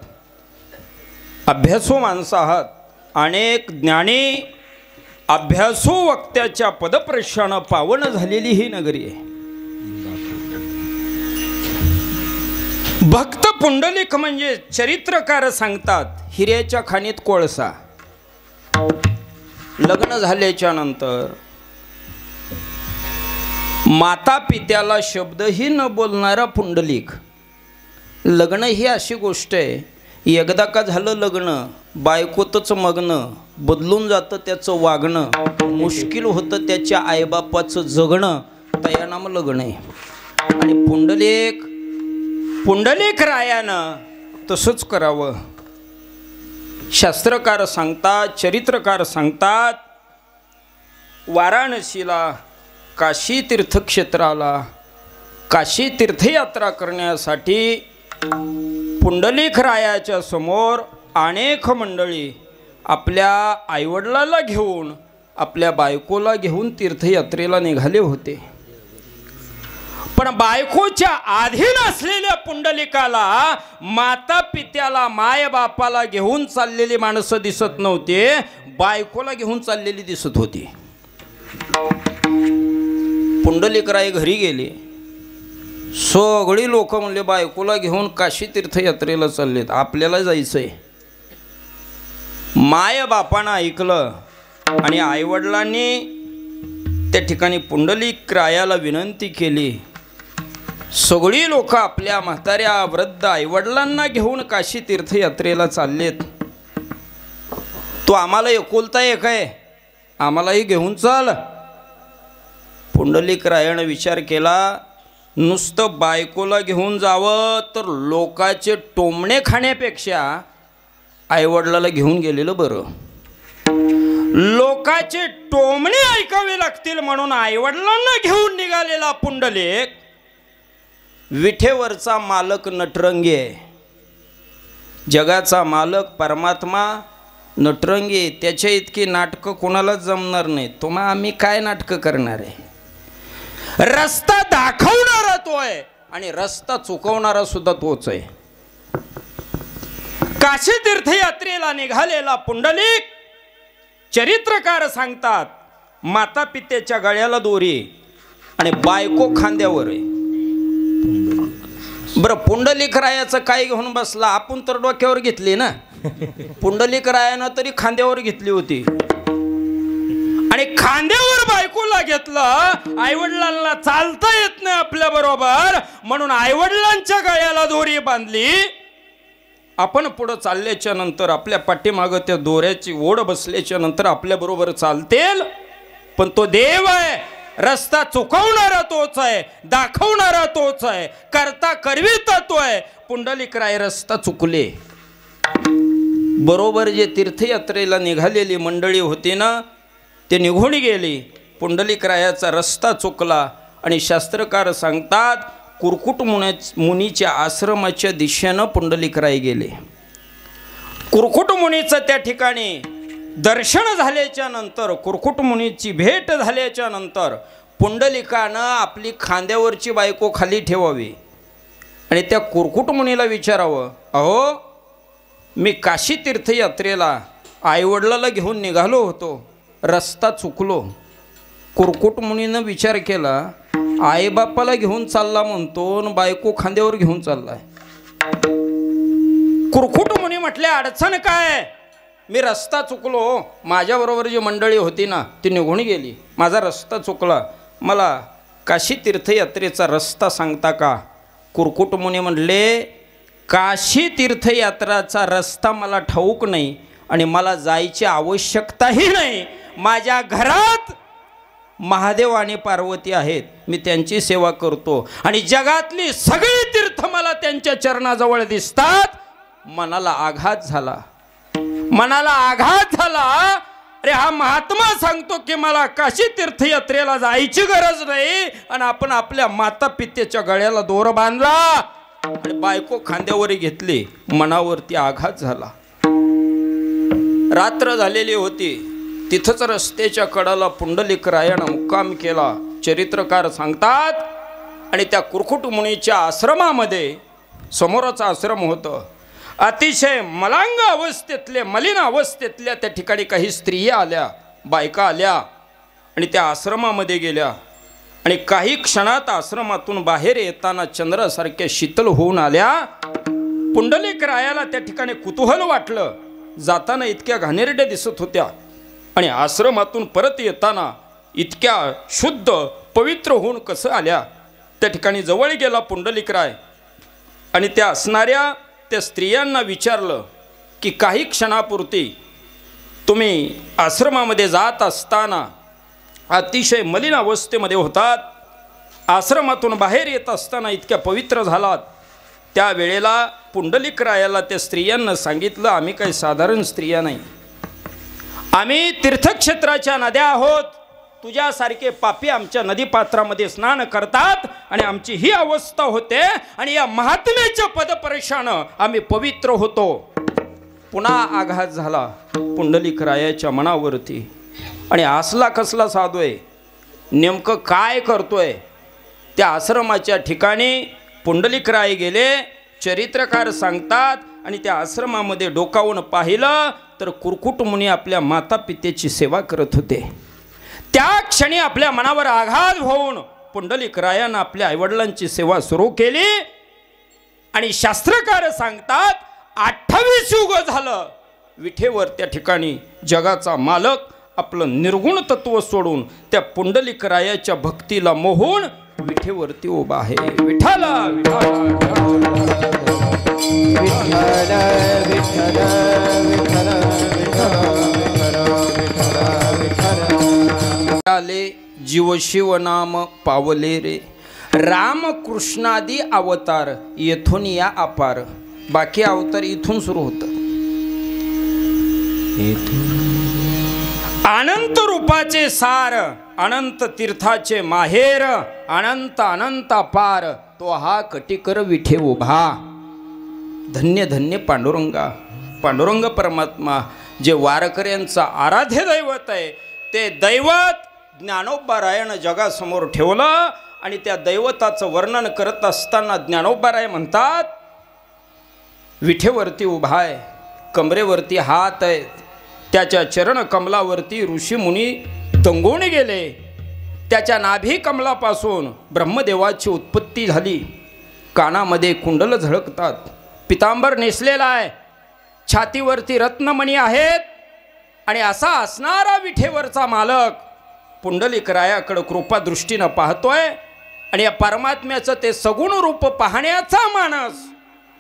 S1: अभ्यासू माणसं आहात. अनेक ज्ञानी अभ्यासू वक्त्याच्या पदप्रशानं पावन झालेली ही नगरी आहे. भक्त पुंडलिक म्हणजे चरित्रकार सांगतात हिऱ्याच्या खाणीत कोळसा. लग्न झाल्याच्या नंतर माता पित्याला शब्दही न बोलणारा पुंडलिक. लग्न ही अशी गोष्ट आहे, एकदा का झालं लग्न बायकोतच मग्न, बदलून जातं त्याचं वागणं, मुश्किल होतं त्याच्या आईबापाचं जगणं, तया नाम लग्न आहे. आणि पुंडलिक रायानं तसंच करावं. शास्त्रकार सांगतात, चरित्रकार सांगतात, वाराणसीला काशी तीर्थक्षेत्राला काशी तीर्थयात्रा करण्यासाठी पुंडलिक रायाच्या समोर अनेक मंडळी आपल्या आईवडिलाला घेऊन आपल्या बायकोला घेऊन तीर्थयात्रेला निघाले होते. पण बायकोच्या अधीन असलेल्या पुंडलिकाला माता पित्याला मायबापाला घेऊन चाललेली माणसं दिसत नव्हते, बायकोला घेऊन चाललेली दिसत होती. पुंडलिकराय घरी गेले, सगळी लोक म्हणले बायकोला घेऊन काशी तीर्थयात्रेला चाललेत, आपल्याला जायचंय. माय बापानं ऐकलं आणि आईवडिलांनी त्या ठिकाणी पुंडलिकरायाला विनंती केली. सगळी लोक आपल्या म्हाताऱ्या वृद्ध आईवडिलांना घेऊन काशी तीर्थयात्रेला चाललेत, तो आम्हाला एकुलता एक आहे, आम्हालाही घेऊन चाल. पुंडलिकरायानं विचार केला, नुसतं बायकोला घेऊन जावं तर लोकाचे टोमणे खाण्यापेक्षा आईवडिलाला घेऊन गेलेलं बरं. लोकाचे टोमणे ऐकावे लागतील म्हणून आईवडिलांना घेऊन निघालेला पुंडलिक विठेवरचा मालक नटरंगी आहे. जगाचा मालक परमात्मा नटरंगी, त्याच्या इतकी नाटकं कोणालाच जमणार नाही. तुम्हा आम्ही काय नाटकं करणार आहे? रस्ता दाखवणारा तो आहे आणि रस्ता चुकवणारा सुद्धा तोच आहे. काशी तीर्थयात्रेला निघालेला पुंडलिक चरित्रकार सांगतात माता पितेच्या गळ्याला दोरी आणि बायको खांद्यावर आहे. बरं, पुंडलिक रायाचं काय घेऊन बसला? आपण तर डोक्यावर घेतली ना, पुंडलिक रायानं तरी खांद्यावर घेतली होती. आणि खांद्यावर बायकोला घेतलं. आईवडिलांना चालता येत नाही आपल्या बरोबर, म्हणून आईवडिलांच्या गळ्याला दोरी बांधली. आपण पुढे चालल्याच्या नंतर आपल्या पाठीमागं त्या दोऱ्याची ओढ बसल्याच्या नंतर आपल्या बरोबर चालतील. पण तो देव आहे, रस्ता चुकवणारा तोच आहे, दाखवणारा तोच आहे, करता करविता तो आहे. पुंडलिक राय रस्ता चुकले. बरोबर जे तीर्थयात्रेला निघालेली मंडळी होती ना, ते निघून गेली. पुंडलिक रायाचा रस्ता चुकला आणि शास्त्रकार सांगतात कुरकुट मुनीच्या आश्रमाच्या दिशेनं पुंडलिक राय गेले. कुरकुट मुनीचं त्या ठिकाणी दर्शन झाल्याच्या नंतर, कुरकुट मुनीची भेट झाल्याच्या नंतर पुंडलिकानं आपली खांद्यावरची बायको खाली ठेवावी आणि त्या कुरकुट मुनीला विचारावं, अहो मी काशी तीर्थयात्रेला आईवडिलाला घेऊन निघालो होतो, रस्ता चुकलो. कुरकुट मुनीनं विचार केला, आईबापाला घेऊन चालला म्हणतो आणि बायको खांद्यावर घेऊन चाललाय. कुरकुट मुनी म्हटले, अडचण काय? मी रस्ता चुकलो, माझ्याबरोबर जी मंडळी होती ना ती निघून गेली, माझा रस्ता चुकला, मला काशी तीर्थयात्रेचा रस्ता सांगता का? कुरकुट मुनी म्हणले, काशी तीर्थयात्राचा रस्ता मला ठाऊक नाही आणि मला जायची आवश्यकताही नाही. माझ्या घरात महादेव आणि पार्वती आहेत, मी त्यांची सेवा करतो आणि जगातली सगळी तीर्थ मला त्यांच्या चरणाजवळ दिसतात. मनाला आघात झाला. अरे हा महात्मा सांगतो की मला काशी तीर्थयात्रेला जायची गरज नाही आणि आपण आपल्या माता पितेच्या गळ्याला दोर बांधला आणि बायको खांद्यावर घेतली. मनावरती आघात झाला. रात्र झालेली होती. तिथंच रस्त्याच्या कडाला पुंडलिक रायानं मुक्काम केला. चरित्रकार सांगतात आणि त्या कुरकुट मुनीच्या आश्रमामध्ये, समोरचा आश्रम होतं, अतिशय मलांग अवस्थेतले, मलिन अवस्थेतल्या त्या ठिकाणी काही स्त्रिया आल्या, बायका आल्या आणि त्या आश्रमामध्ये गेल्या आणि काही क्षणात आश्रमातून बाहेर येताना चंद्रासारख्या शीतल होऊन आल्या. पुंडलिक रायाला त्या ठिकाणी कुतूहल वाटलं. जाताना इतक्या घाणेरड्या दिसत होत्या आणि आश्रमातून परत येताना इतक्या शुद्ध पवित्र होऊन कसं आल्या. त्या ठिकाणी जवळ गेला पुंडलिक राय आणि त्या असणाऱ्या त्या स्त्रियांना विचारलं की काही क्षणापुरती तुम्ही आश्रमामध्ये जात असताना अतिशय मलिन अवस्थेमध्ये होतात, आश्रमातून बाहेर येत असताना इतक्या पवित्र झालात. त्यावेळेला पुंडलिक रायाला त्या स्त्रियांना सांगितलं, आम्ही काही साधारण स्त्रिया नाही, आम्ही तीर्थक्षेत्राच्या नद्या आहोत. तुझ्यासारखे पापी आमच्या नदीपात्रामध्ये स्नान करतात आणि आमची ही अवस्था होते आणि या महात्म्याच्या पदपरेशानं आम्ही पवित्र होतो. पुन्हा आघात झाला पुंडलिक रायाच्या मनावरती आणि असला कसला साधू आहे, नेमकं काय करतोय? त्या आश्रमाच्या ठिकाणी पुंडलिक राय गेले. चरित्रकार सांगतात आणि त्या आश्रमामध्ये डोकावून पाहिलं तर कुरकुट मुनी आपल्या माता पितेची सेवा करत होते. त्या क्षणी आपल्या मनावर आघात होऊन पुंडलिक रायानं आपल्या आईवडिलांची सेवा सुरू केली आणि शास्त्रकार सांगतात 28 युग झालं विठेवर त्या ठिकाणी जगाचा मालक आपलं निर्गुण तत्व सोडून त्या पुंडलिक रायाच्या भक्तीला मोहून विठेवरती उभा आहे. विठ्ठला आले जीव शिव नाम पावले रे, रामकृष्णादी अवतार येथून या अपार. बाकी अवतार इथून सुरू होतात. अनंत रूपाचे सार, अनंत तीर्थाचे माहेर, अनंत अनंत पार, तो हा कटिकर विठे उभा. धन्य धन्य पांडुरंगा. पांडुरंग परमात्मा जे वारकऱ्यांचा आराध्य दैवत आहे, ते दैवत ज्ञानोबारायानं जगासमोर ठेवलं आणि त्या दैवताचं वर्णन करत असताना ज्ञानोबाराय म्हणतात विठेवरती उभा आहे. कमरेवरती हात आहेत, त्याच्या चरण कमलावरती ऋषीमुनी दंगून गेले. त्याच्या नाभी कमलापासून ब्रह्मदेवाची उत्पत्ती झाली. कानामध्ये कुंडल झळकतात, पितांबर नेसलेला आहे, छातीवरती रत्नमणी आहेत. आणि असा असणारा विठेवरचा मालक पुंडलिकरायाकडं कृपा दृष्टीनं पाहतोय. आणि या परमात्म्याचं ते सगुण रूप पाहण्याचा मानस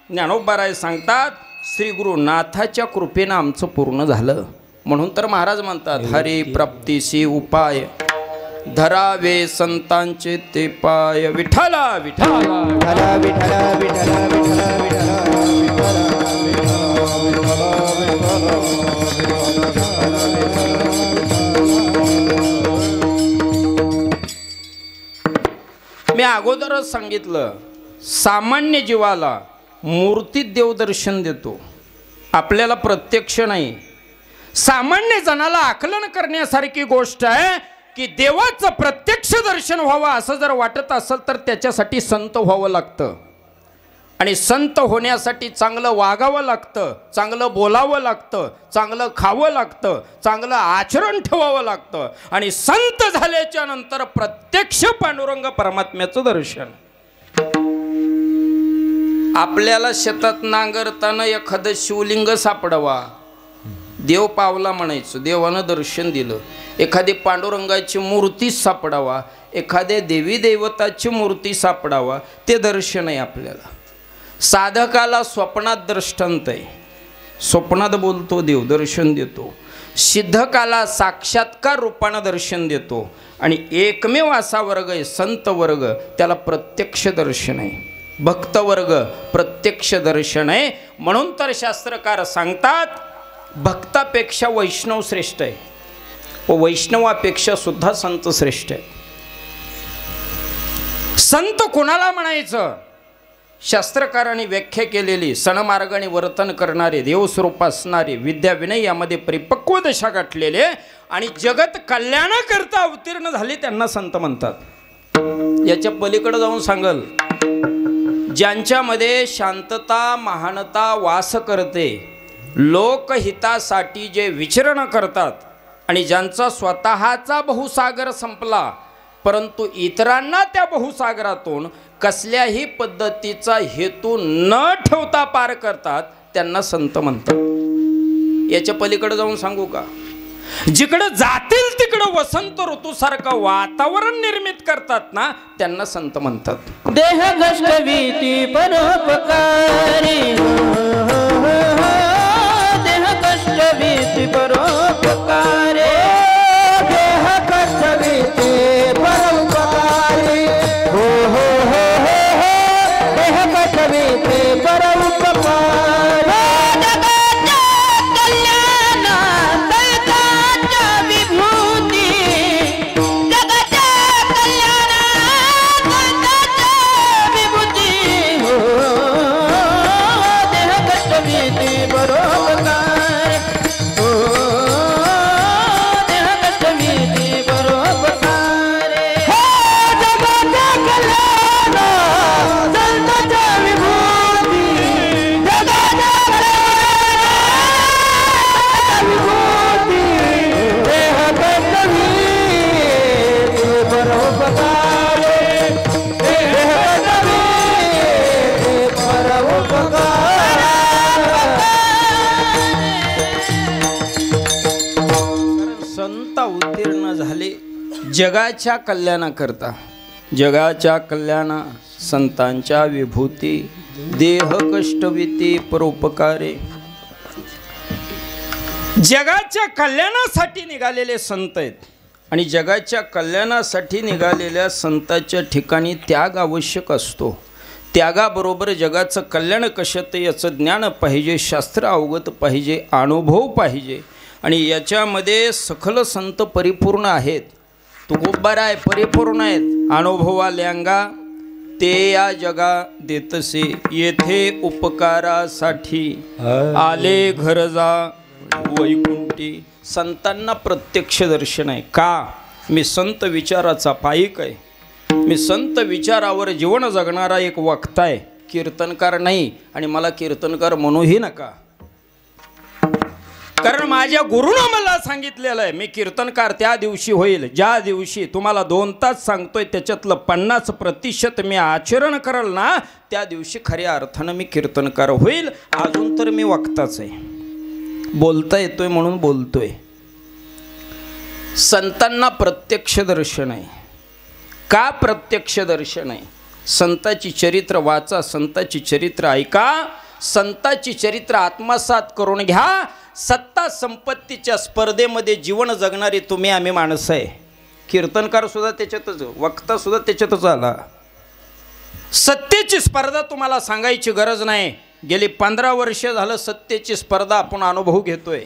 S1: ज्ञानोबाराय सांगतात, श्री गुरुनाथाच्या कृपेनं आमचं पूर्ण झालं. म्हणून तर महाराज म्हणतात, हरी प्राप्तीशी उपाय धरावे संतांचे ते पाय. विठ्ठला विठ्ठला विठ्ठला विठ्ठला विठ्ठला मी अगोदरच सांगितलं, सामान्य जीवाला मूर्तीत देवदर्शन देतो, आपल्याला प्रत्यक्ष नाही. सामान्य जनाला आकलन करण्यासारखी गोष्ट आहे की देवाचं प्रत्यक्ष दर्शन व्हावं असं जर वाटत असेल तर त्याच्यासाठी संत व्हावं लागतं. आणि संत होण्यासाठी चांगलं वागावं लागतं, चांगलं बोलावं लागतं, चांगलं खावं लागतं, चांगलं आचरण ठेवावं लागतं. आणि संत झाल्याच्या नंतर प्रत्यक्ष पांडुरंग परमात्म्याचं दर्शन. आपल्याला शेतात नांगरताना एखादं शिवलिंग सापडावा, देव पावला म्हणायचं, देवानं दर्शन दिलं. एखादी पांडुरंगाची मूर्ती सापडावा, एखाद्या देवी देवताची मूर्ती सापडावा, ते दर्शन आहे आपल्याला. साधकाला स्वप्नात दृष्टांत आहे, स्वप्नात बोलतो देव, दर्शन देतो. सिद्धकाला साक्षात्कार रूपानं दर्शन देतो. आणि एकमेव असा वर्ग आहे संत वर्ग, त्याला प्रत्यक्ष दर्शन आहे. भक्त वर्ग प्रत्यक्ष दर्शन आहे. म्हणून तर शास्त्रकार सांगतात, भक्तापेक्षा वैष्णव श्रेष्ठ आहे व वैष्णवापेक्षा सुद्धा संत श्रेष्ठ आहे. संत कोणाला म्हणायचं? शास्त्रकारांनी व्याख्या केलेली, सणमार्गाने वर्तन करणारे, देवस्वरूप असणारे, विद्या विनय यामध्ये परिपक्व दशा गाठलेले आणि जगत कल्याणाकरता अवतीर्ण झाले त्यांना संत म्हणतात. याच्या पलीकडे जाऊन सांगल, ज्यांच्यामध्ये शांतता महानता वास करते, लोकहितासाठी जे विचरण करतात आणि ज्यांचा स्वतःचा बहुसागर संपला परंतु इतरांना त्या बहुसागरातून कसल्याही पद्धतीचा हेतू न ठेवता पार करतात, त्यांना संत म्हणतात. याच्या पलीकडे जाऊन सांगू का, जिकडं जातील तिकडं वसंत ऋतूसारखं वातावरण निर्मित करतात ना, त्यांना संत म्हणतात.
S2: देह कष्टवीती परोपकारी, देह कष्टवीती परोपकारी, देह कष्टवीती परोपकारी, हो हो हो हो, देह कष्टवीती परोपकारी.
S1: जगाच्या कल्याणाकरता, जगाच्या कल्याणा संतांच्या विभूती, देह कष्टवीती परोपकारे. जगाच्या कल्याणासाठी निघालेले संत आहेत आणि जगाच्या कल्याणासाठी निघालेल्या संतांच्या ठिकाणी त्याग आवश्यक असतो. त्यागाबरोबर जगाचं कल्याण कशात याचं ज्ञान पाहिजे, शास्त्र अवगत पाहिजे, अनुभव पाहिजे. आणि याच्यामध्ये सखल संत परिपूर्ण आहेत. तुकोबारा आहे, परिपूर्ण आहेत. अनुभवाल्यांगा ते या जगा देतसे, येथे उपकारासाठी आले घर जा वैकुंठी. संतांना प्रत्यक्ष दर्शन आहे. का? मी संत विचाराचा पाईक आहे, मी संत विचारावर जीवन जगणारा एक वक्ता आहे, कीर्तनकार नाही. आणि मला कीर्तनकार म्हणूही नका. कारण माझ्या गुरुनं मला सांगितलेलं आहे, मी कीर्तनकार त्या दिवशी होईल ज्या दिवशी तुम्हाला 2 तास सांगतोय त्याच्यातलं 50% मी आचरण कराल ना, त्या दिवशी खऱ्या अर्थानं मी कीर्तनकार होईल. अजून तर मी वक्ताच आहे, बोलता येतोय म्हणून बोलतोय. संतांना प्रत्यक्ष दर्शन आहे. का प्रत्यक्ष दर्शन आहे? संताची चरित्र वाचा, संताची चरित्र ऐका, संताची चरित्र आत्मसात करून घ्या. सत्ता संपत्तीच्या स्पर्धेमध्ये जीवन जगणारी तुम्ही आम्ही माणसं आहे. कीर्तनकार सुद्धा त्याच्यातच, वक्ता सुद्धा त्याच्यातच आला. सत्तेची स्पर्धा तुम्हाला सांगायची गरज नाही. गेली 15 वर्ष झालं सत्तेची स्पर्धा आपण अनुभव घेतोय.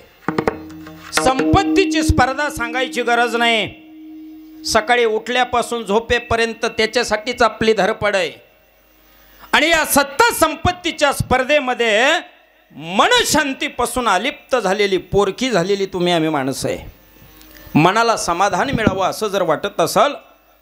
S1: संपत्तीची स्पर्धा सांगायची गरज नाही. सकाळी उठल्यापासून झोपेपर्यंत त्याच्यासाठीच आपली धडपड आहे. आणि या सत्ता संपत्तीच्या स्पर्धेमध्ये मनशांतीपासून अलिप्त झालेली, पोरकी झालेली तुम्ही आम्ही माणसं आहे. मनाला समाधान मिळावं असं जर वाटत असाल,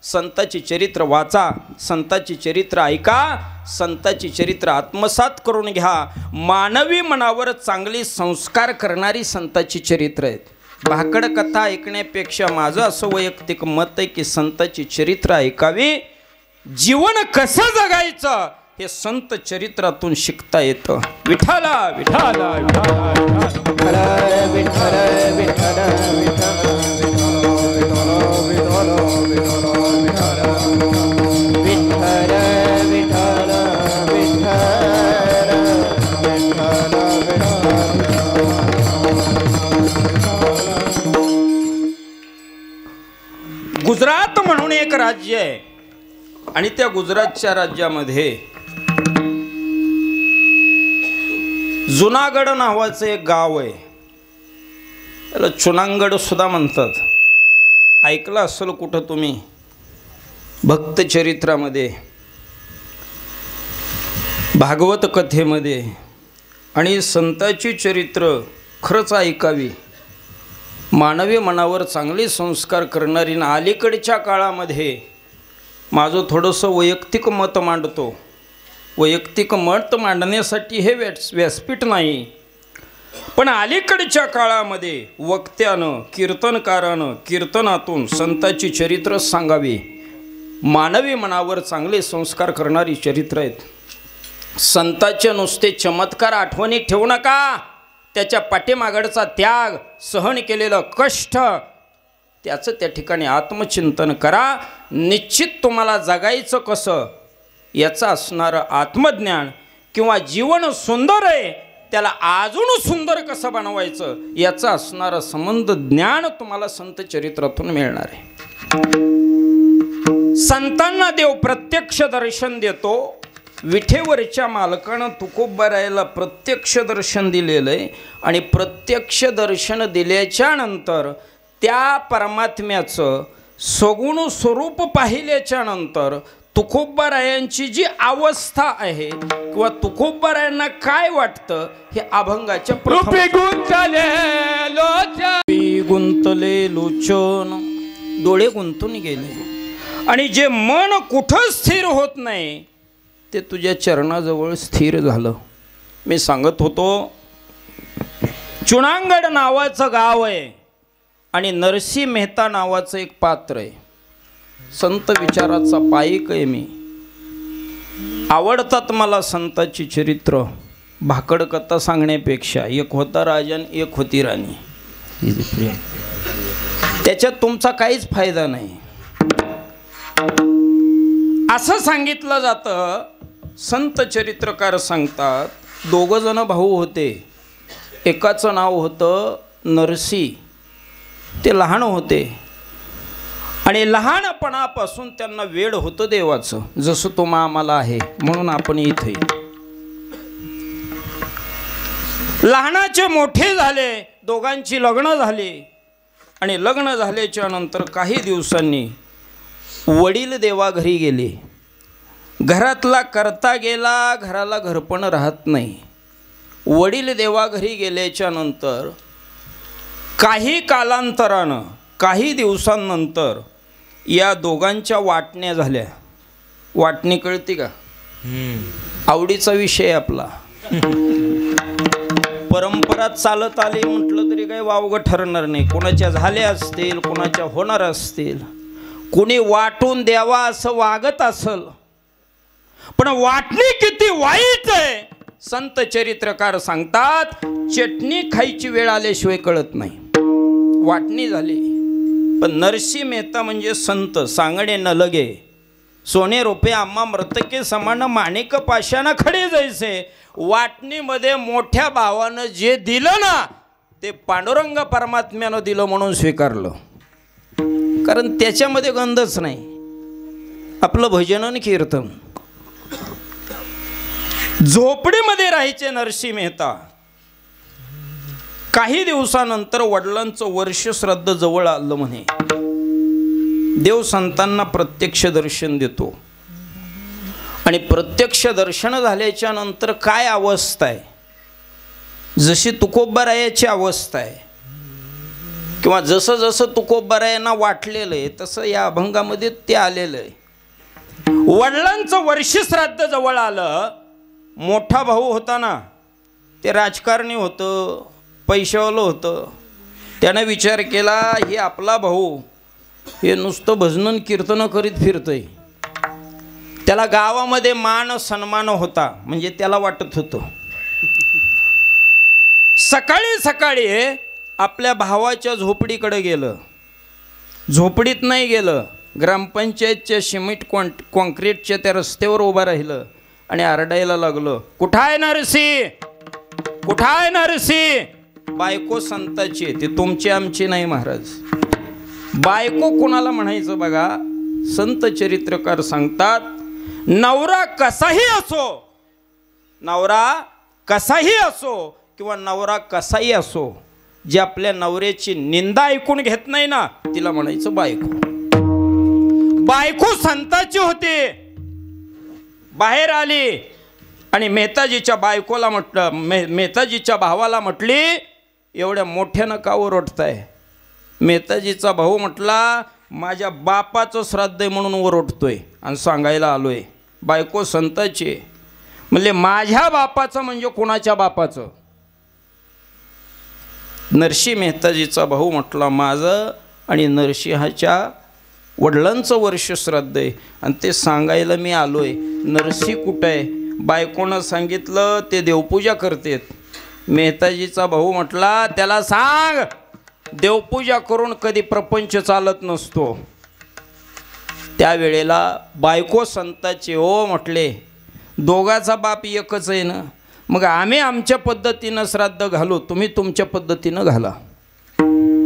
S1: संताची चरित्र वाचा, संताची चरित्र ऐका, संताची चरित्र आत्मसात करून घ्या. मानवी मनावर चांगली संस्कार करणारी संताची चरित्र आहेत. भाकड कथा ऐकण्यापेक्षा माझं असं वैयक्तिक मत आहे की संताची चरित्र ऐकावी. जीवन कसं जगायचं हे संत चरित्रातून शिकता येतं. विठाला विठाला विठाला विठाला गुजरात म्हणून एक राज्य आहे आणि त्या गुजरातच्या राज्यामध्ये जुनागड नावाचं एक गाव आहे. त्याला चुनांगड सुद्धा म्हणतात. ऐकलं असेल कुठं तुम्ही भक्तचरित्रामध्ये, भागवत कथेमध्ये. आणि संताची चरित्र खरंच ऐकावी. मानवी मनावर चांगले संस्कार करणारी. ना अलीकडच्या काळामध्ये माझं थोडंसं वैयक्तिक मत मांडतो. वैयक्तिक मत मांडण्यासाठी हे व्यासपीठ नाही, पण अलीकडच्या काळामध्ये वक्त्यानं, कीर्तनकारानं कीर्तनातून संताची चरित्र सांगावी. मानवी मनावर चांगले संस्कार करणारी चरित्र आहेत. संताचे नुसते चमत्कार आठवणी ठेवू नका. त्याच्या पाठीमागडचा त्याग, सहन केलेलं कष्ट, त्याचं त्या ठिकाणी आत्मचिंतन करा. निश्चित तुम्हाला जगायचं कसं याचं असणारं आत्मज्ञान, किंवा जीवन सुंदर आहे त्याला अजून सुंदर कसं बनवायचं याचं असणारं संबंध ज्ञान तुम्हाला संत चरित्रातून मिळणार आहे. संतांना देव प्रत्यक्ष दर्शन देतो. विठेवरच्या मालकानं तुकोबारायला प्रत्यक्ष दर्शन दिलेलं आहे. आणि प्रत्यक्ष दर्शन दिल्याच्या नंतर त्या परमात्म्याचं सगुण स्वरूप पाहिल्याच्या नंतर तुकोबारायांची जी अवस्था आहे किंवा तुकोबारायांना काय वाटतं हे अभंगाच्या गुंतले लोचन, डोळे गुंतून गेले. आणि जे मन कुठं स्थिर होत नाही ते तुझ्या चरणाजवळ स्थिर झालं. मी सांगत होतो, चुनांगड नावाचं गाव आहे आणि नरसी मेहता नावाचं एक पात्र आहे. संत विचाराचा पाईक आहे मी. आवडतात मला संताची चरित्र. भाकड कथा सांगण्यापेक्षा एक होता राजा आणि एक होती राणी, त्याच्यात तुमचा काहीच फायदा नाही असं सांगितलं जातं. संत चरित्रकार सांगतात, 2 जण भाऊ होते. एकाचं नाव होतं नरसी. ते लहान होते आणि लहानपणापासून त्यांना वेड होतं देवाचं, जसं तुम्हा आम्हाला आहे म्हणून आपण इथे. लहानाचे मोठे झाले, दोघांची लग्न झाली. आणि लग्न झाल्याच्या नंतर काही दिवसांनी वडील देवाघरी गेले. घरातला करता गेला, घराला घरपण राहत नाही. वडील देवाघरी गेल्याच्या नंतर काही कालांतरानं, काही दिवसांनंतर या दोघांच्या वाटण्या झाल्या. वाटणी कळते का? आवडीचा विषय आपला. परंपरा चालत आली म्हटलं तरी काही वावगं ठरणार नाही. कोणाच्या झाल्या असतील, कोणाच्या होणार असतील, कोणी वाटून द्यावा असं वागत असल, पण वाटणी किती वाईट आहे संत चरित्रकार सांगतात. चटणी खायची वेळ आल्याशिवाय कळत नाही. वाटणी झाली. पण नरसी मेहता म्हणजे संत सांगणे न लगे, सोने रुपये आम्हा मृतके समान, माणिक पाशाना खडे जैसे. वाटणीमध्ये मोठ्या भावानं जे दिलं ना ते पांडुरंग परमात्म्यानं दिलं म्हणून स्वीकारलं. कारण त्याच्यामध्ये गंधच नाही. आपलं भजन आणि कीर्तन. झोपडीमध्ये राहायचे नरसी मेहता. काही दिवसानंतर वडिलांचं वर्ष श्राद्ध जवळ आलं म्हणे. देव संतांना प्रत्यक्ष दर्शन देतो आणि प्रत्यक्ष दर्शन झाल्याच्या नंतर काय अवस्था आहे, जशी तुकोबारायाची अवस्था आहे किंवा जसं जसं तुकोबारायांना वाटलेलं आहे तसं या अभंगामध्ये ते आलेलं आहे. वडिलांचं वर्ष श्राद्ध जवळ आलं. मोठा भाऊ होता ना, ते राजकारणी होतं, पैशावालं होतं. त्यानं विचार केला हे आपला भाऊ हे नुसतं भजन कीर्तन करीत फिरतंय, त्याला गावामध्ये मान सन्मान होता म्हणजे त्याला वाटत होतं. सकाळी सकाळी आपल्या भावाच्या झोपडीकडे गेलं. झोपडीत नाही गेलं, ग्रामपंचायतच्या सिमेंट कॉन्क्रीटच्या त्या रस्त्यावर उभं राहिलं आणि आरडायला लागलं, कुठं आहे नरसी, कुठं आहे नरसी. बायको संताची, ती तुमची आमची नाही महाराज. बायको कोणाला म्हणायचं बघा. संत चरित्रकार सांगतात नवरा कसाही असो, नवरा कसाही असो किंवा नवरा कसाही असो, जे आपल्या नवऱ्याची निंदा ऐकून घेत नाही ना तिला म्हणायचं बायको. बायको संताची होती. बाहेर आली आणि मेहताजीच्या बायकोला म्हटलं, मेहताजीच्या भावाला म्हटली एवढ्या मोठ्यानं का ओरडताय. मेहताजीचा भाऊ म्हटला माझ्या बापाचं श्राद्ध आहे म्हणून ओरडतोय आणि सांगायला आलोय. बायको संताची म्हणजे माझ्या बापाचं म्हणजे कोणाच्या बापाचं. नरसी मेहताजीचा भाऊ म्हटला माझं आणि नरसिंहाच्या वडिलांचं वर्ष श्राद्ध आहे आणि ते सांगायला मी आलोय. नरसी कुठं आहे. बायकोनं सांगितलं ते देवपूजा करतेत. मेहताजीचा भाऊ म्हटला त्याला सांग देवपूजा करून कधी प्रपंच चालत नसतो. त्यावेळेला बायको संताचे हो म्हटले दोघाचा बाप एकच आहे ना, मग आम्ही आमच्या पद्धतीनं श्राद्ध घालू, तुम्ही तुमच्या पद्धतीनं घाला.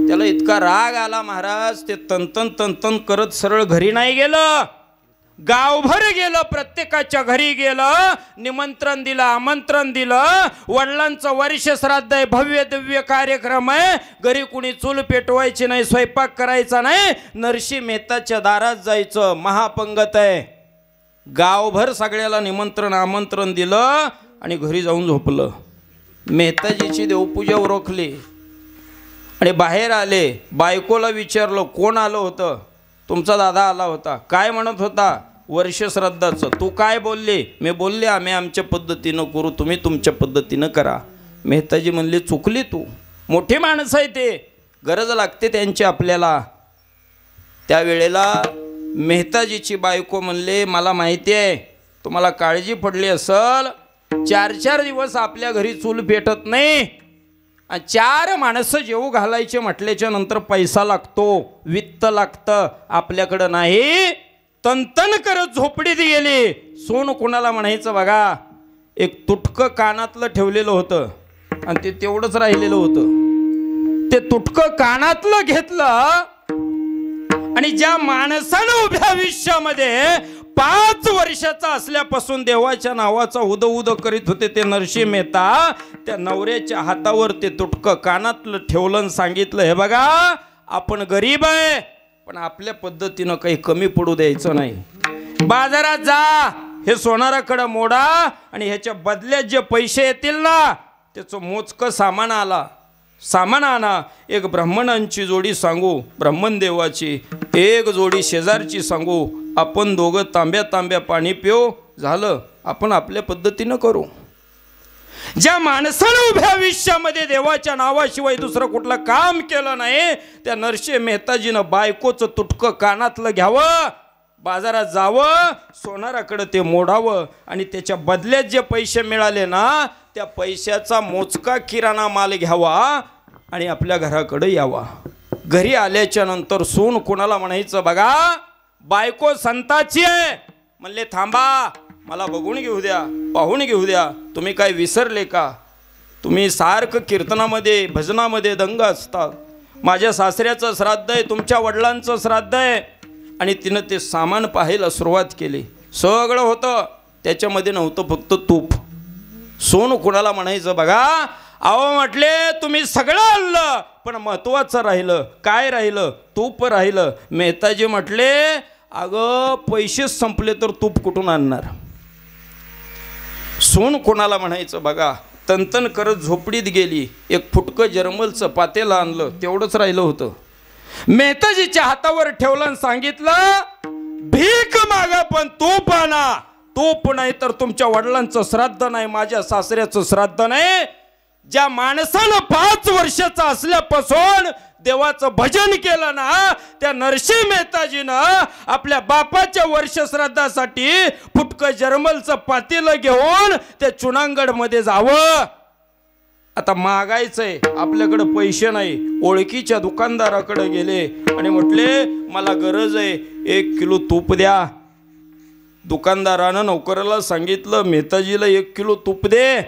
S1: त्याला इतका राग आला महाराज, ते तंतन तंतन करत सरळ घरी नाही गेलं, गावभर गेलं, प्रत्येकाच्या घरी गेलं, निमंत्रण दिलं, आमंत्रण दिलं. वडिलांचं वर्ष श्राद्ध आहे, भव्य दिव्य कार्यक्रम आहे. घरी कुणी चूल पेटवायची नाही, स्वयंपाक करायचा नाही, नरसी मेहताच्या दारात जायचं. महापंगत आहे. गावभर सगळ्याला निमंत्रण आमंत्रण दिलं आणि घरी जाऊन झोपलं. मेहताजीची देवपूजा उरकली आणि बाहेर आले. बायकोला विचारलं कोण आलं होतं. तुमचा दादा आला होता. काय म्हणत होता. वर्ष श्राद्धाचं. तू काय बोलली. मी बोलले आम्ही आमच्या पद्धतीनं करू, तुम्ही तुमच्या पद्धतीनं करा. मेहताजी म्हणले चुकली तू. मोठी माणसं आहे ते, गरज लागते त्यांची आपल्याला. त्यावेळेला मेहताजीची बायको म्हणले मला माहिती आहे तुम्हाला काळजी पडली असल, 4-4 दिवस आपल्या घरी चूल पेटत नाही आणि 4 माणसं जेवू घालायचे म्हटल्याच्या नंतर पैसा लागतो, वित्त लागतं, आपल्याकडं नाही. तनतन करत झोपडीत गेली. सोन कोणाला म्हणायचं बघा. एक तुटकं कानातलं ठेवलेलं होतं आणि ते तेवढंच राहिलेलं होतं. ते तुटकं कानातलं घेतलं आणि ज्या माणसानं उभ्या आयुष्यामध्ये 5 वर्षाचा असल्यापासून देवाच्या नावाचा उद उद करीत होते ते नरसी मेहता, त्या नवऱ्याच्या हातावर ते तुटकं कानातलं ठेवलं आणि सांगितलं हे बघा आपण गरीब आहे पण आपल्या पद्धतीनं काही कमी पडू द्यायचं नाही. बाजारात जा, हे सोनाराकडे मोडा आणि ह्याच्या बदल्यात जे पैसे येतील ना त्याचं मोजकं सामान आणा. एक ब्राह्मणांची जोडी सांगू ब्राह्मणदेवाची, एक जोडी शेजारची सांगू, आपण दोघं तांब्या तांब्या पाणी पिऊ, झालं आपण आपल्या पद्धतीनं करू. ज्या माणसानं उभ्या आयुष्यामध्ये देवाच्या नावाशिवाय दुसरं कुठलं काम केलं नाही, त्या नरसिंह मेहताजीनं बायकोचं तुटकं कानातलं घ्यावं, बाजारात जावं, सोनाराकडे ते मोडावं आणि त्याच्या बदल्यात जे पैसे मिळाले ना, त्या पैशाचा मोजका किराणा माल घ्यावा आणि आपल्या घराकडे यावा. घरी आल्याच्या नंतर सून कुणाला म्हणायचं, बघा बायको संताची आहे. म्हणले थांबा, मला बघून घेऊ द्या, पाहून घेऊ द्या. तुम्ही काय विसरले का? तुम्ही सारखं कीर्तनामध्ये भजनामध्ये दंग असता. माझ्या सासऱ्याचं श्राद्ध आहे, तुमच्या वडिलांचं श्राद्ध आहे. आणि तिनं ते सामान पाहायला सुरुवात केली. सगळं होतं, त्याच्यामध्ये नव्हतं फक्त तूप. सोन कुणाला म्हणायचं, बघा अहो म्हटले तुम्ही सगळं आणलं पण महत्त्वाचं राहिलं. काय राहिलं? तूप राहिलं. मेहताजी म्हटले, अगं पैसेच संपले तर तूप कुठून आणणार? सोन कोणाला म्हणायचं, बघा तनतन करत झोपडीत गेली, एक फुटकं जर्मलचं पातेलं आणलं, तेवढंच राहिलं होतं. मेहताजीच्या हातावर ठेवलं आणि सांगितलं, भीक मागा पण तूप आणा. तूप नाही तर तुमच्या वडिलांचं श्राद्ध नाही, माझ्या सासऱ्याचं श्राद्ध नाही. ज्या माणसानं 5 वर्षाचा असल्यापासून देवाचं भजन केलं ना, त्या नरसिंह मेहताजीनं आपल्या बापाच्या वर्ष श्राद्धासाठी फुटकं जर्मलचं पातेलं घेऊन त्या चुनांगडमध्ये जावं. आता मागायचंय, आपल्याकडे पैसे नाही. ओळखीच्या दुकानदाराकडे गेले आणि म्हटले, मला गरज आहे, 1 किलो तूप द्या. दुकानदारानं नौकराला सांगितलं, मेहताजीला 1 किलो तूप दे.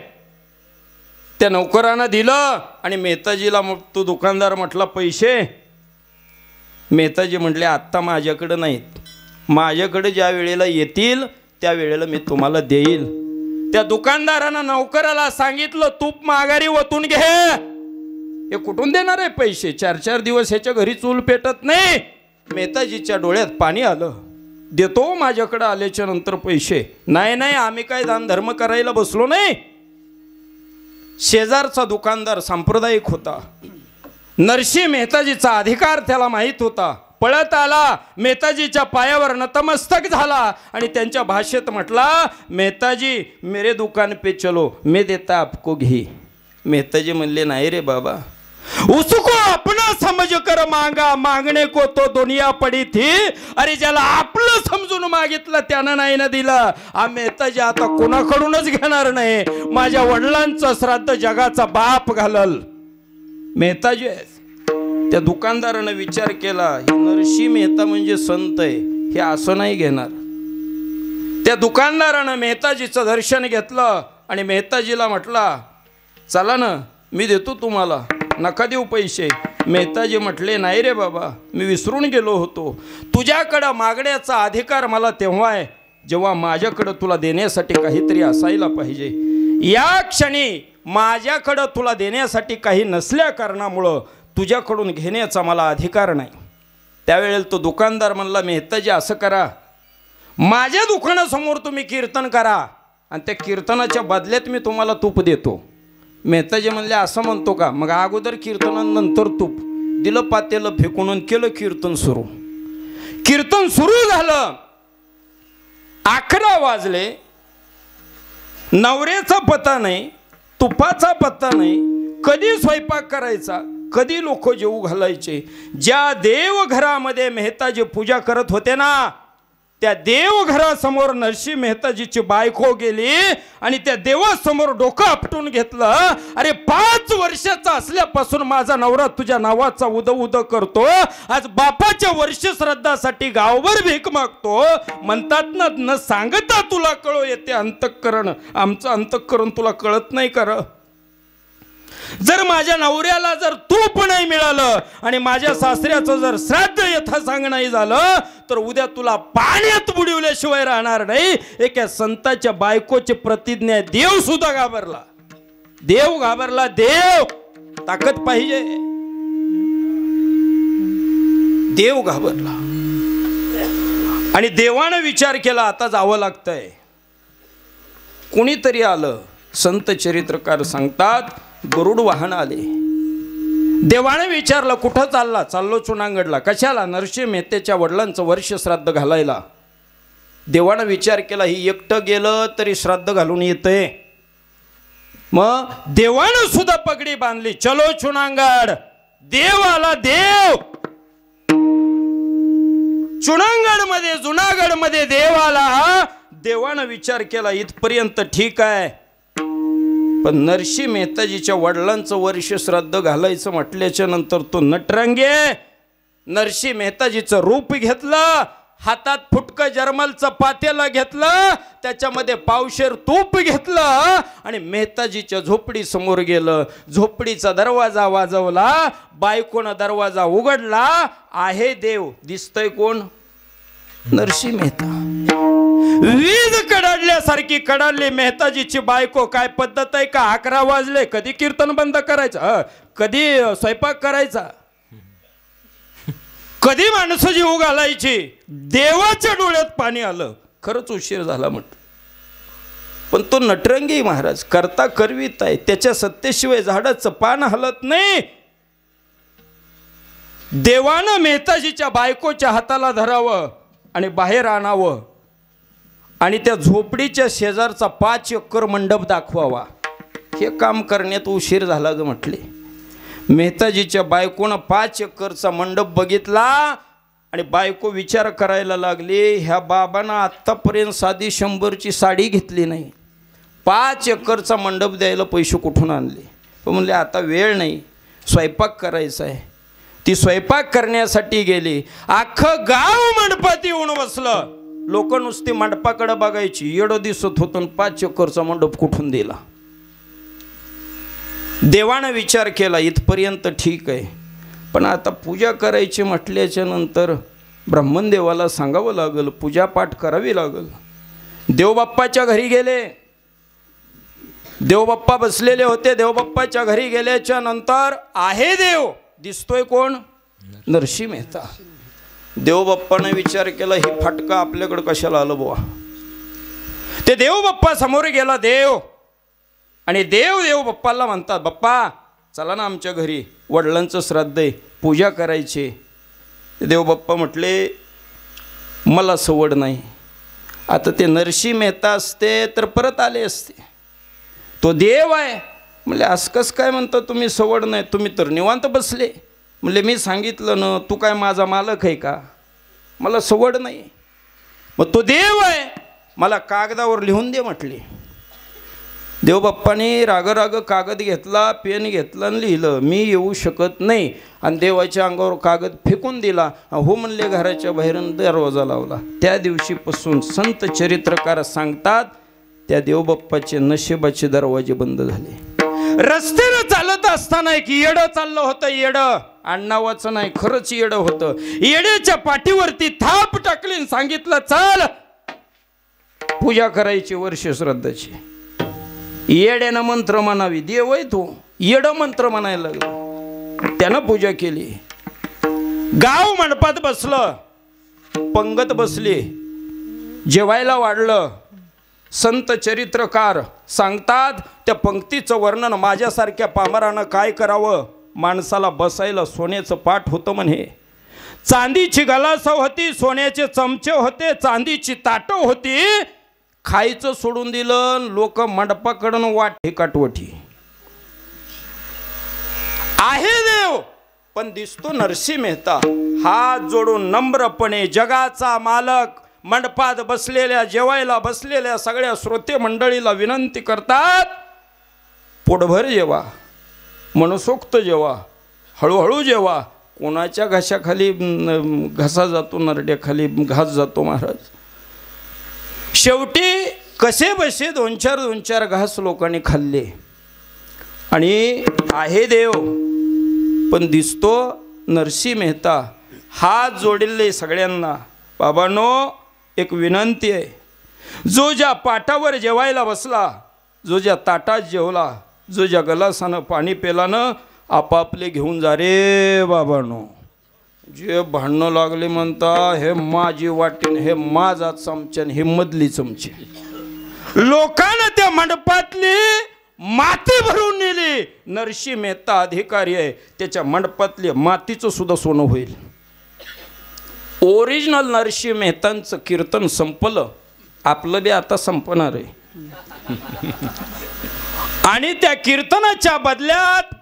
S1: त्या नौकरानं दिलं आणि मेहताजीला मग तो दुकानदार म्हटला, पैसे? मेहताजी म्हटले, आत्ता माझ्याकडे नाहीत, माझ्याकडे ज्या वेळेला येतील त्या वेळेला मी तुम्हाला देईल. त्या दुकानदारानं नौकराला सांगितलं, तूप माघारी वतून घे. हे कुठून देणार आहे पैसे? 4-4 दिवस ह्याच्या घरी चूल पेटत नाही. मेहताजीच्या डोळ्यात पाणी आलं. देतो माझ्याकडे आल्याच्या नंतर पैसे? नाही नाही, आम्ही काय दान धर्म करायला बसलो नाही. शेजारचा दुकानदार सांप्रदायिक होता. नरसिंह मेहताजीचा अधिकार त्याला माहीत होता. पळत आला, मेहताजीच्या पायावर नतमस्तक झाला आणि त्यांच्या भाषेत म्हटला, मेहताजी मेरे दुकान पे चलो, मैं देता आपको घी. मेहताजी म्हणले, नाही रे बाबा, उसको अपना समझ कर मांगा, मागणे को तो दुनिया पडी थी. अरे ज्याला आपलं समजून मागितलं त्यानं नाही ना दिलं. हा मेहताजी आता कोणाकडूनच घेणार नाही. माझ्या वडिलांचं श्राद्ध जगाचा बाप घालल. मेहताजी त्या दुकानदारानं विचार केला, हे नरसिंह मेहता म्हणजे संत आहे, हे असं नाही घेणार. त्या दुकानदारानं मेहताजीचं दर्शन घेतलं आणि मेहताजीला म्हटला, चला ना मी देतो तुम्हाला, नका देऊ पैसे. मेहताजी म्हटले, नाही रे बाबा, मी विसरून गेलो होतो. तुझ्याकडं मागण्याचा अधिकार मला तेव्हा आहे जेव्हा माझ्याकडं तुला देण्यासाठी काहीतरी असायला पाहिजे. या क्षणी माझ्याकडं तुला देण्यासाठी काही नसल्या कारणामुळं तुझ्याकडून घेण्याचा मला अधिकार नाही. त्यावेळेला तो दुकानदार म्हणला, मेहताजी असं करा, माझ्या दुकानासमोर तुम्ही कीर्तन करा आणि त्या कीर्तनाच्या बदल्यात मी तुम्हाला तूप देतो. मेहताजी म्हणले, असं म्हणतो का? मग अगोदर कीर्तनानंतर तूप दिलं. पातेलं फेकून केलं कीर्तन सुरू. कीर्तन सुरू झालं. 11 वाजले. नवऱ्याचा पत्ता नाही, तुपाचा पत्ता नाही. कधी स्वयंपाक करायचा, कधी लोक जेवू घालायचे. ज्या देवघरामध्ये मेहताजी पूजा करत होते ना, त्या देवघरासमोर नरसिंह मेहताजीची बायको गेली आणि त्या देवासमोर डोकं आपटून घेतलं. अरे 5 वर्षाचा असल्यापासून माझा नवरा तुझ्या नावाचा उद उद करतो, आज बापाच्या वर्ष श्राद्धासाठी गावभर भीक मागतो. म्हणतात ना, न सांगता तुला कळो येते अंतःकरण. आमचं अंतःकरण तुला कळत नाही कर. जर माझ्या नवऱ्याला जर तूप नाही मिळालं आणि माझ्या सासऱ्याचं जर श्राद्ध यथासांग नाही झालं तर उद्या तुला पाण्यात बुडवल्याशिवाय राहणार नाही. एका संताच्या बायकोची प्रतिज्ञा आहे. देव सुद्धा घाबरला. देव घाबरला. देव ताकद पाहिजे. देव घाबरला आणि देवानं विचार केला, आता जावं लागतंय. कोणीतरी आलं. संत चरित्रकार सांगतात, गरुड वाहन आले. देवाने विचारलं, कुठं चालला? चाललो चुनांगडला. कशाला? नरसिंह मेहतेच्या वडिलांचं वर्ष श्राद्ध घालायला. देवानं विचार केला, ही एकटं गेलं तरी श्राद्ध घालून येतंय. मग देवानं सुद्धा पगडी बांधली. चलो चुनांगड, देव आला देव. चुनांगड मध्ये जुनागड मध्ये देव आला. देवानं विचार केला इथपर्यंत ठीक आहे, पण नरसी मेहताजीच्या वडिलांचं वर्ष श्राद्ध घालायचं म्हटल्याच्या नंतर तो नटरंगे नरसी मेहताजीचं रूप घेतलं. हातात फुटकं जर्मलचं पातेलं घेतलं, त्याच्यामध्ये पावशेर तूप घेतलं आणि मेहताजीच्या झोपडी समोर गेलं. झोपडीचा दरवाजा वाजवला. बायकोनं दरवाजा उघडला. आहे देव. दिसतंय कोण? नरसी मेहता. वीज कडाडल्यासारखी कडाडली मेहताजीची बायको. काय पद्धत आहे का? 11 वाजले कधी कीर्तन बंद करायचं, कधी स्वयंपाक करायचा, कधी माणसं जीव घालायची. देवाच्या डोळ्यात पाणी आलं. खरंच उशीर झाला म्हट. पण तो नटरंगी महाराज करता करवीत आहे. त्याच्या सत्तेशिवाय झाडाचं पान हलत नाही. देवानं मेहताजीच्या बायकोच्या हाताला धरावं आणि बाहेर आणावं आणि त्या झोपडीच्या शेजारचा 5 एकर मंडप दाखवावा. हे काम करण्यात उशीर झाला ग म्हटले. मेहताजीच्या बायकोनं 5 एकरचा मंडप बघितला आणि बायको विचार करायला लागली, ह्या बाबांना आत्तापर्यंत साधी 100ची साडी घेतली नाही, 5 एकरचा मंडप द्यायला पैसे कुठून आणले? तो म्हणले आता वेळ नाही, स्वयंपाक करायचा आहे. ती स्वयंपाक करण्यासाठी गेली. अख्खं गाव मंडपात येऊन बसलं. लोक नुसती मंडपाकडे बघायची. येडं दिसत होतं. 5 एकरचा मंडप कुठून दिला? देवानं विचार केला इथपर्यंत ठीक आहे, पण आता पूजा करायची म्हटल्याच्या नंतर ब्राह्मणदेवाला सांगावं लागल, पूजापाठ करावी लागल. देवबाप्पाच्या घरी गेले. देवबाप्पा बसलेले होते. देवबाप्पाच्या घरी गेल्याच्या नंतर आहे देव. दिसतोय कोण? नरसी मेहता. देवबाप्पाने विचार केला ही फाटका आपल्याकडे कशाला आलं बुवा. ते देवबाप्पा समोर गेला देव. आणि देवबाप्पाला म्हणतात, बाप्पा चला ना आमच्या घरी, वडिलांचं श्राद्ध आहे, पूजा करायची. देवबाप्पा म्हटले मला सवड नाही. आता ते नरसी मेहता असते तर परत आले असते. तो देव आहे. म्हणले असं कसं काय म्हणता तुम्ही सवड नाही? तुम्ही तर निवांत बसले. म्हणले मी सांगितलं ना, तू काय माझा मालक आहे का? मला सवड नाही. मग तो देव आहे, मला कागदावर लिहून दे म्हटले. देवबाप्पाने राग कागद घेतला, पेन घेतला आणि लिहिलं मी येऊ शकत नाही. आणि देवाच्या अंगावर कागद फेकून दिला. हो म्हणले घराच्या बाहेरून दरवाजा लावला. त्या दिवशीपासून संत चरित्रकार सांगतात त्या देवबाप्पाचे नशिबाचे दरवाजे बंद झाले. रस्त्यानं चालत असताना एक येडं चाललं होतं. येडं आडनावाचं नाही, खरंच येडं होतं. येड्याच्या पाठीवरती थाप टाकली आणि सांगितलं चल पूजा करायची वर्ष श्राद्धाची. येड्यानं मंत्र म्हणावी. देव आहे तो, येडं मंत्र म्हणायला लागलं. त्यानं पूजा केली. गाव मंडपात बसलं. पंगत बसली. जेवायला वाढलं. संत चरित्रकार सांगतात त्या पंक्तीचं वर्णन माझ्यासारख्या पामरानं काय करावं. माणसाला बसायला सोन्याचं पाट होतं म्हणे. चांदीची गलासं होती, सोन्याचे चमचे होते, चांदीची ताटं होती. खायचं सोडून दिलं. लोक मंडपाकडून वाटे काटवटी. आहे देव पण दिसतो नरसी मेहता. हात जोडून नम्रपणे जगाचा मालक मंडपात बसलेल्या जेवायला बसलेल्या सगळ्या श्रोते मंडळीला विनंती करतात, पोटभर जेवा, मनसोक्त जेवा, हळूहळू जेवा. कोणाच्या घशाखाली घसा जातो, नरड्याखाली घास जातो महाराज. शेवटी कसे बसे 2-4 घास लोकांनी खाल्ले. आणि आहे देव पण दिसतो नरसी मेहता. हात जोडले सगळ्यांना. बाबांनो एक विनंती आहे. जो ज्या पाटावर जेवायला बसला, जो ज्या ताटात जेवला, जो ज्या गलासानं पाणी पेलानं आपापले घेऊन जा रे बाबांनो. जे भांडणं लागले म्हणता हे माझी वाटीन, हे माझा चमचन, हे मधली चमचे. लोकांना त्या मंडपातली माती भरून नेली. नरसी मेहता अधिकारी आहे. त्याच्या मंडपातली मातीचं सुद्धा सोनं होईल. ओरिजिनल नरसी मेहतांचं कीर्तन संपलं. आपलं बी आता संपणार आहे. आणि त्या कीर्तनाच्या बदल्यात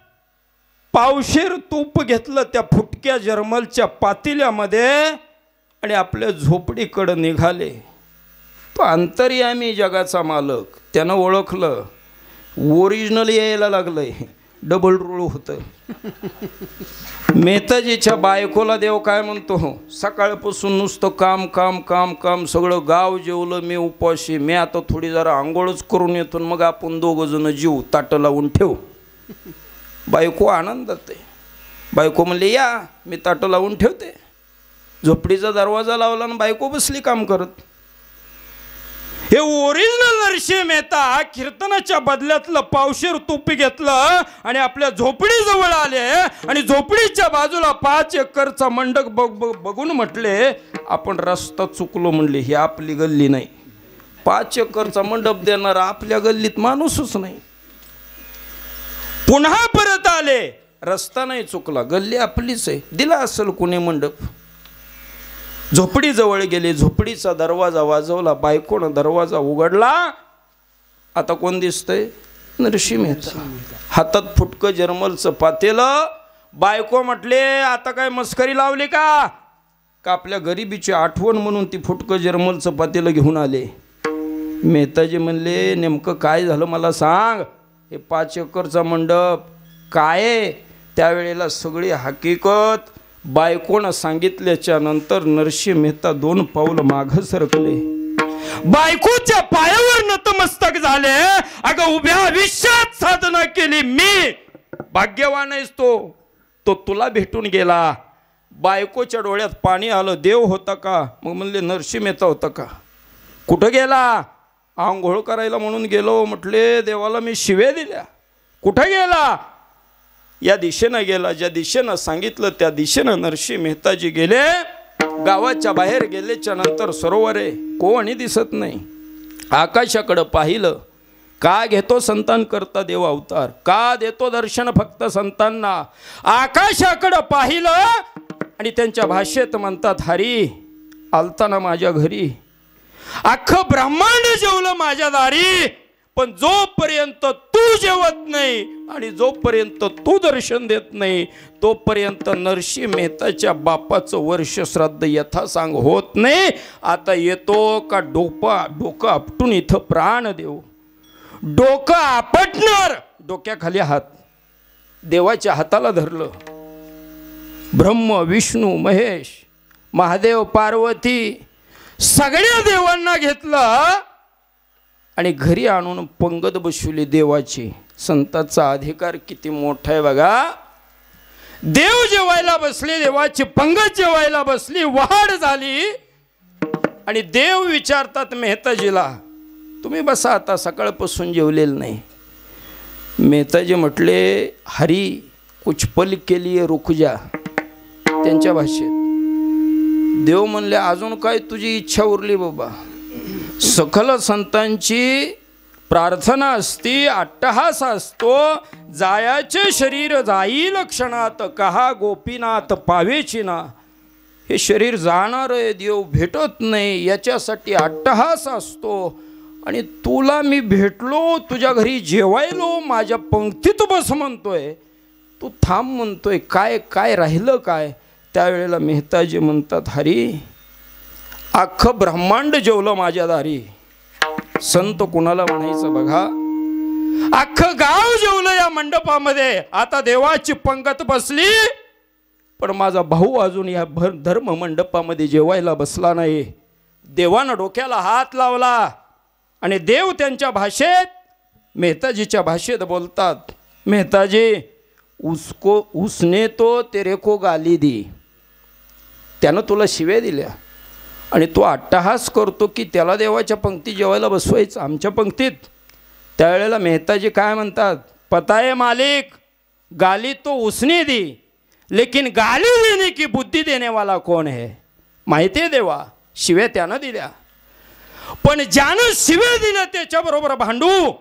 S1: पावशेर तूप घेतलं त्या फुटक्या जर्मलच्या पातेल्यामध्ये आणि आपल्या झोपडीकडं निघाले. तो अंतर्यामी जगाचा मालक त्यानं ओळखलं. ओरिजिनल यायला लागलंय, डबल रोल होतं. मेहताजीच्या बायकोला देव काय म्हणतो, सकाळपासून नुसतं काम काम काम काम, सगळं गाव जेवलं, मी उपाशी, मी आता थोडी जरा आंघोळच करून येतो, मग आपण दोघं जण जीव ताटं लावून ठेव. बायको आनंदात आहे. बायको म्हणली या मी ताटं लावून ठेवते. झोपडीचा दरवाजा लावला आणि बायको बसली काम करत. हे ओरिजिनल नरसिंह मेहता कीर्तनाच्या बदल्यातलं पावशेर तुपी घेतलं आणि आपल्या झोपडीजवळ आले आणि झोपडीच्या बाजूला 5 एकरचा मंडप बघून म्हटले आपण रस्ता चुकलो. म्हणले ही आपली गल्ली नाही. 5 एकरचा मंडप देणारा आपल्या गल्लीत माणूसच नाही. पुन्हा परत आले, रस्ता नाही चुकला, गल्ली आपलीच आहे, दिला असेल कुणी मंडप. झोपडीजवळ गेले, झोपडीचा दरवाजा वाजवला, बायकोनं दरवाजा उघडला. आता कोण दिसतंय, नरसिंह मेहता. हातात फुटकं जर्मलचं पातेलं. बायको म्हटले आता काय मस्करी लावली का आपल्या गरिबीची आठवण म्हणून ती फुटकं जर्मलचं पातेलं घेऊन आले. मेहताजी म्हणले नेमकं काय झालं मला सांग. हे 5 एकरचा मंडप काय. त्यावेळेला सगळी हकीकत बायकोनं सांगितल्याच्या नंतर नरसिंह मेहता 2 पाऊल मागं सरकले. बायकोच्या पायावर नतमस्तक झाले. अगं उभ्या आयुष्यात साधना केली मी, भाग्यवान आहेस तो तुला भेटून गेला. बायकोच्या डोळ्यात पाणी आलं. देव होता का. मग म्हणले नरसिंह मेहता होता का. कुठं गेला. आंघोळ करायला म्हणून गेलो. म्हटले देवाला मी शिव्या दिल्या. कुठं गेला. या दिशेनं गेला. ज्या दिशेनं सांगितलं त्या दिशेनं नरसिंह मेहताजी गेले. गावाच्या बाहेर गेल्याच्या नंतर सरोवर आहे, कोणी दिसत नाही. आकाशाकडं पाहिलं. का घेतो संतान करता देव अवतार, का देतो दर्शन फक्त संतांना. आकाशाकडं पाहिलं आणि त्यांच्या भाषेत म्हणतात हरी आलताना माझ्या घरी. अख्खं ब्रह्मांड जेवलं माझ्या दारी, पण जोपर्यंत तू जेवत नाही आणि जोपर्यंत तू दर्शन देत नाही तोपर्यंत नरसिंह मेहताच्या बापाचं वर्ष श्राद्ध यथासांग होत नाही. आता येतो का डोकं आपटून इथं प्राण देऊ. डोकं आपटणार. डोक्याखाली हात. देवाच्या हाताला धरलं. ब्रह्म विष्णू महेश महादेव पार्वती सगळ्या देवांना घेतलं आणि घरी आणून पंगत बसवली देवाची. संताचा अधिकार किती मोठा आहे बघा. देव जेवायला बसले, देवाची पंगत जेवायला बसली, वहाड झाली आणि देव विचारतात मेहताजीला तुम्ही बसा आता, सकाळपासून जेवलेलं नाही. मेहताजी म्हटले हरी कुछ पल के लिए रुक जा. त्यांच्या भाषेत. देव म्हणले अजून काय तुझी इच्छा उरली बाबा. सकल संतांची प्रार्थना असती, अट्टहास असतो. जायाचे शरीर जाईल क्षणात, कहा गोपीनाथ पावेची ना. हे शरीर जाणार आहे, देव भेटत नाही, याच्यासाठी अट्टहास असतो. आणि तुला मी भेटलो, तुझ्या घरी जेवायलो, माझ्या पंक्तीत बस म्हणतोय, तू थांब म्हणतोय, काय काय राहिलं काय. त्यावेळेला मेहताजी म्हणतात हरी अख्खं ब्रह्मांड जेवलं माझ्या दारी. संत कुणाला म्हणायचं बघा. अख्खं गाव जेवलं या मंडपामध्ये. आता देवाची पंगत बसली पण माझा भाऊ अजून या धर्म मंडपामध्ये जेवायला बसला नाही. देवानं डोक्याला हात लावला आणि देव त्यांच्या भाषेत मेहताजीच्या भाषेत बोलतात मेहताजी उसने तो तेरे को गाली दी. त्यानं तुला शिव्या दिल्या आणि तो अट्टहास करतो की त्याला देवाच्या पंक्ती जेवायला बसवायचं आमच्या पंक्तीत. त्यावेळेला मेहताजी काय म्हणतात पता है मालिक गाली तो उसने दी लेकिन गाली देने की बुद्धी देने वाला कौन है. माहिती आहे देवा शिव्या त्यानं दिल्या, पण ज्यानं शिव्या दिल्या त्याच्याबरोबर भांडू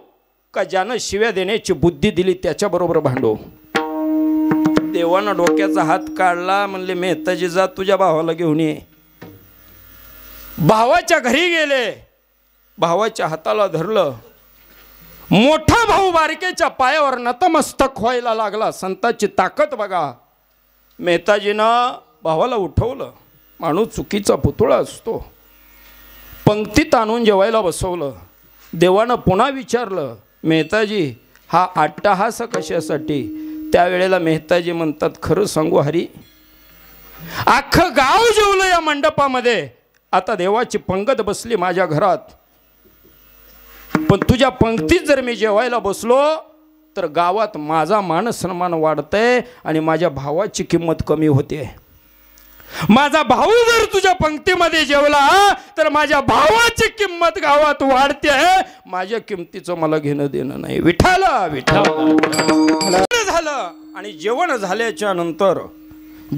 S1: का ज्यानं शिव्या देण्याची बुद्धी दिली त्याच्याबरोबर भांडू. देवानं डोक्याचा हात काढला. म्हणले मेहताजी जा तुझ्या भावाला घेऊन ये. भावाच्या घरी गेले. भावाच्या हाताला धरलं. मोठा भाऊ बारकेच्या पायावर नतमस्तक व्हायला लागला. संताची ताकद बघा. मेहताजीनं भावाला उठवलं. माणूस चुकीचा पुतळा असतो. पंक्तीत आणून जेवायला बसवलं. देवानं पुन्हा विचारलं, मेहताजी हा अट्टहास कशासाठी? त्यावेळेला मेहताजी म्हणतात, खरं सांगू हरी, अख्खं गाव जेवलं या मंडपामध्ये. आता देवाची पंगत बसली माझ्या घरात, पण तुझ्या पंक्तीत जर मी जेवायला बसलो तर गावात माझा मान सन्मान वाढतंय आणि माझ्या भावाची किंमत कमी होते. माझा भाऊ जर तुझ्या पंक्तीमध्ये जेवला तर माझ्या भावाची किंमत गावात वाढते. माझ्या किंमतीचं मला घेणं देणं नाही. विठाला विठाला झालं. आणि जेवण झाल्याच्या नंतर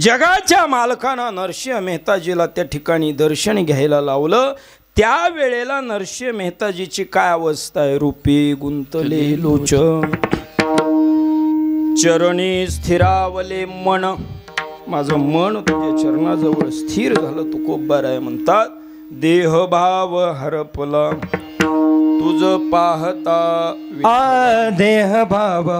S1: जगाच्या मालकानं नरसिंह मेहताजीला त्या ठिकाणी दर्शन घ्यायला लावलं. त्यावेळेला नरसिंह मेहताजीची काय अवस्था आहे? रूपी गुंतले लोचन, चरणी स्थिरावले मन. माझं मन तुझ्या चरणाजवळ स्थिर झालं. तुकोबार आहे म्हणतात, देहभाव हरपला तुझ पाहता.
S2: देहभाव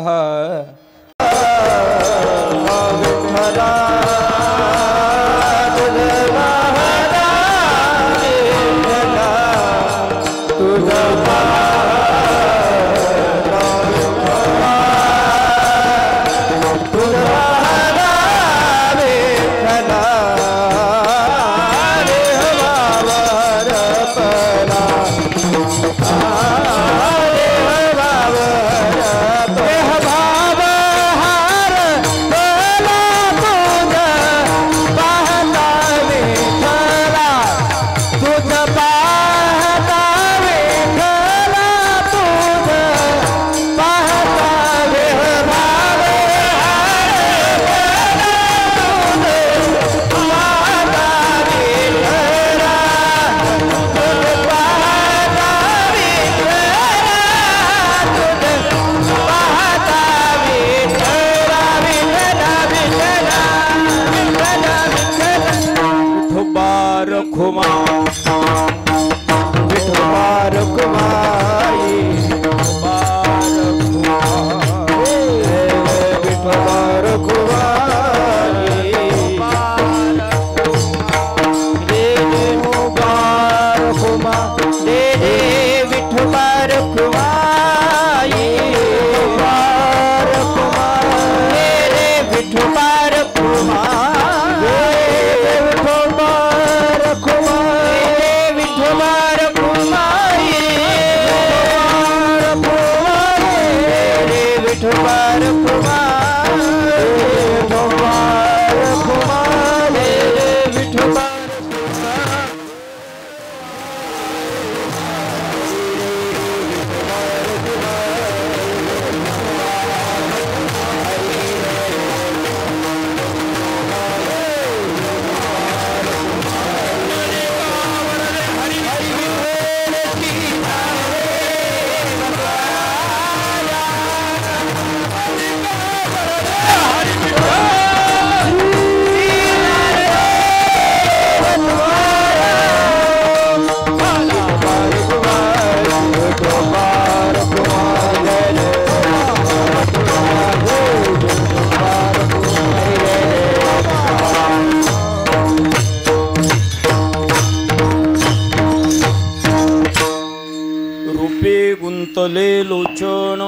S1: गुंतले लोचन,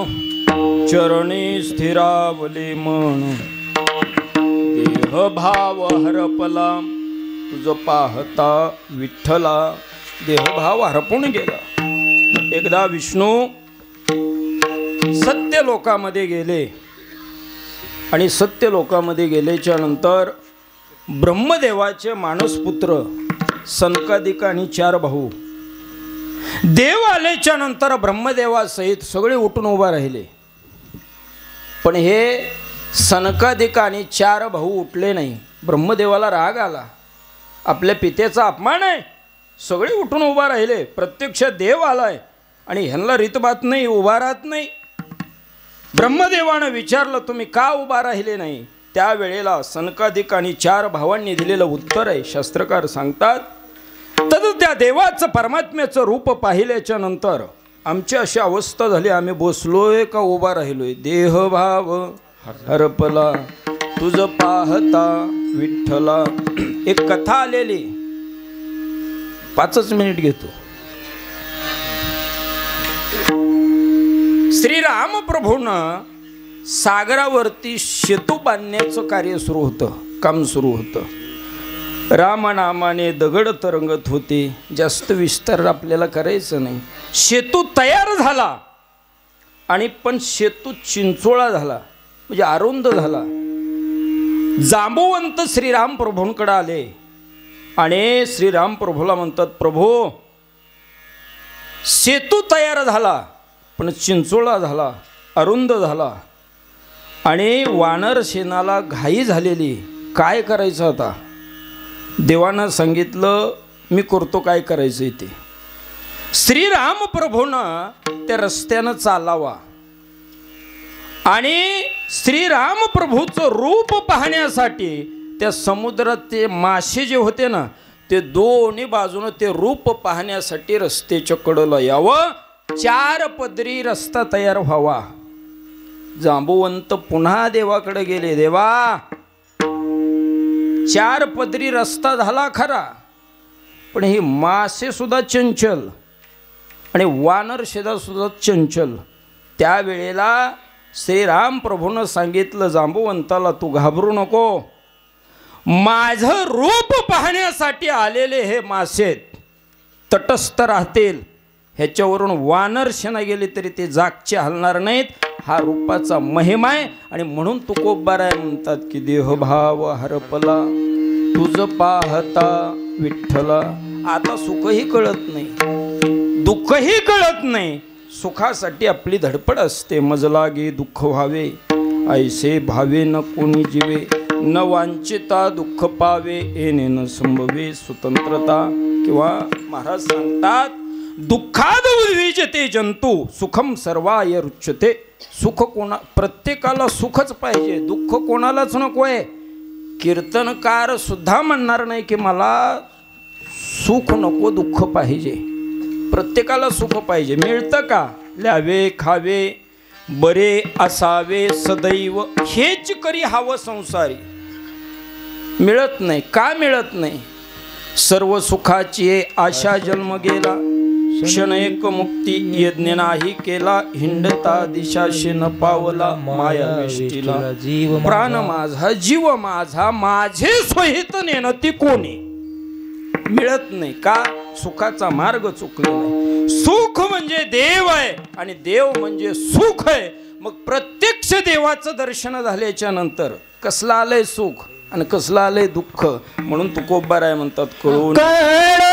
S1: चरणी स्थिरावले मन. देह भाव हरपला तुझ पाहता विठ्ठला. देहभाव हरपून गेला. एकदा विष्णू सत्य लोकामध्ये गेले आणि सत्य लोकामध्ये गेल्याच्या नंतर ब्रह्मदेवाचे मानसपुत्र सनकादिक आणि 4 भाऊ देव आल्याच्या नंतर ब्रह्मदेवासहित सगळे उठून उभा राहिले. पण हे सनकादिक आणि 4 भाऊ उठले नाही. ब्रह्मदेवाला राग आला. आपल्या पित्याचा अपमान आहे. सगळे उठून उभा राहिले. प्रत्यक्ष देव आलाय आणि ह्यांना रीतबात नाही, उभा राहत नाही. ब्रह्मदेवानं विचारलं, तुम्ही का उभा राहिले नाही? त्यावेळेला सनकादिक आणि 4 भावांनी दिलेलं उत्तर आहे. शास्त्रकार सांगतात, तद त्या देवाचं परमात्म्याचं रूप पाहिल्याच्या नंतर आमची अशी अवस्था झाली, आम्ही बसलोय का उभा राहिलोय. देहभाव हरपला तुझ पाहता विठ्ठला. एक कथा आलेली, 5 मिनिट घेतो. श्रीराम प्रभूनं सागरावरती सेतू बांधण्याचं कार्य सुरू होतं, काम सुरू होतं. रामनामाने दगड तरंगत होते. जास्त विस्तार आपल्याला करायचं नाही. सेतू तयार झाला आणि पण सेतू चिंचोळा झाला, म्हणजे अरुंद झाला. जांबुवंत श्रीराम प्रभूंकडे आले आणि श्रीराम प्रभूला म्हणतात, प्रभू सेतू तयार झाला पण चिंचोळा झाला, अरुंद झाला आणि वानर सेनाला घाई झालेली, काय करायचं आता. देवानं सांगितलं, मी करतो काय करायचं ते. श्रीराम प्रभूनं त्या रस्त्यानं चालावा आणि श्रीराम प्रभूचं रूप पाहण्यासाठी त्या समुद्रात ते मासे जे होते ना, ते दोन्ही बाजूनं ते रूप पाहण्यासाठी रस्त्याच्या कडेला यावं. 4 पदरी रस्ता तयार व्हावा. जांबुवंत पुन्हा देवाकडे गेले. देवा, 4 पदरी रस्ता झाला खरा, पण हे मासे सुद्धा चंचल आणि वानर शेदा सुद्धा चंचल. त्यावेळेला श्रीराम प्रभूनं सांगितलं जांबुवंताला, तू घाबरू नको, माझं रूप पाहण्यासाठी आलेले हे मासे तटस्थ राहतील, ह्याच्यावरून वानर सेना गेली तरी ते जागचे हलणार नाहीत. हा रूपाचा महिमा आहे आणि म्हणून तुकोबाराय म्हणतात की देहभाव हरपला तुझ पाहता विठ्ठला. आता सुखही कळत नाही, दुःखही कळत नाही. सुखासाठी आपली धडपड असते. मज लागे दुःख व्हावे ऐसे भावे न कोणी जीवे, न वांछिता दुःख पावे येणे न संभवे स्वतंत्रता. किंवा महाराज सांगतात, दुःखाद उद्विजते जंतू सुखम सर्वाय रुच्यते. सुख प्रत्येकाला सुखच पाहिजे, दुःख कोणालाच नको आहे. कीर्तनकार सुद्धा म्हणणार नाही की मला सुख नको, दुःख पाहिजे. प्रत्येकाला सुख पाहिजे. मिळतं का? ल्यावे खावे बरे असावे सदैव, हेच करी हवं संसारी. मिळत नाही. का मिळत नाही? सर्व सुखाची आशा जन्म गेला, क्षण एक मुक्ती यज्ञ नाही केला, हिंडता दिशाशी न पावला माया वेष्टीला. प्राण माझा जीव माझा माझे सोहित नेनती कोणी. मिळत नाही. का? सुखाचा मार्ग चुकलेला आहे. सुख म्हणजे देव आहे आणि देव म्हणजे सुख आहे. मग प्रत्यक्ष देवाचं दर्शन झाल्याच्या नंतर कसलं आलंय सुख आणि कसलं आलंय दुःख. म्हणून तुकोबाराय म्हणतात, कळून
S2: कर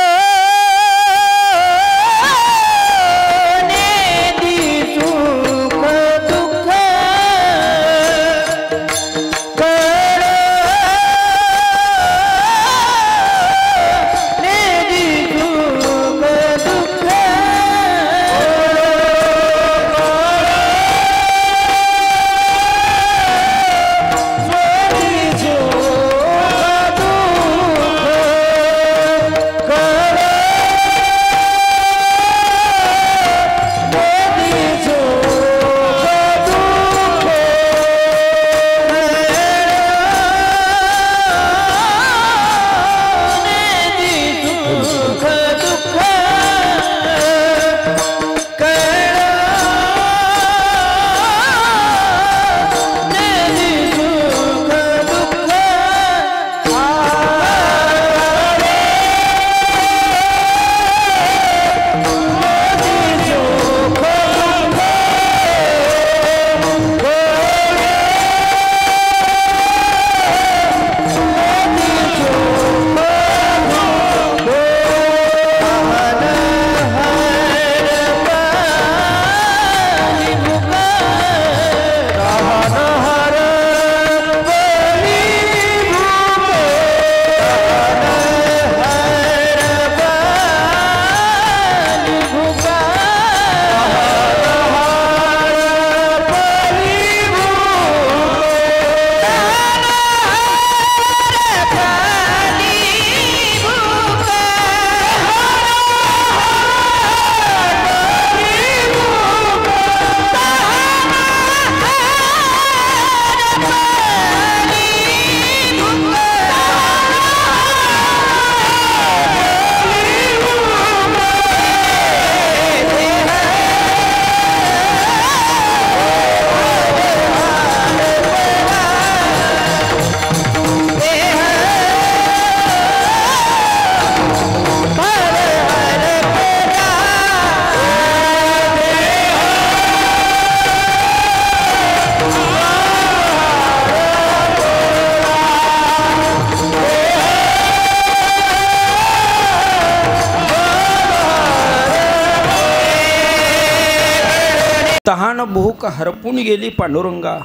S1: तहान भूक हरपून गेली पांडुरंगा,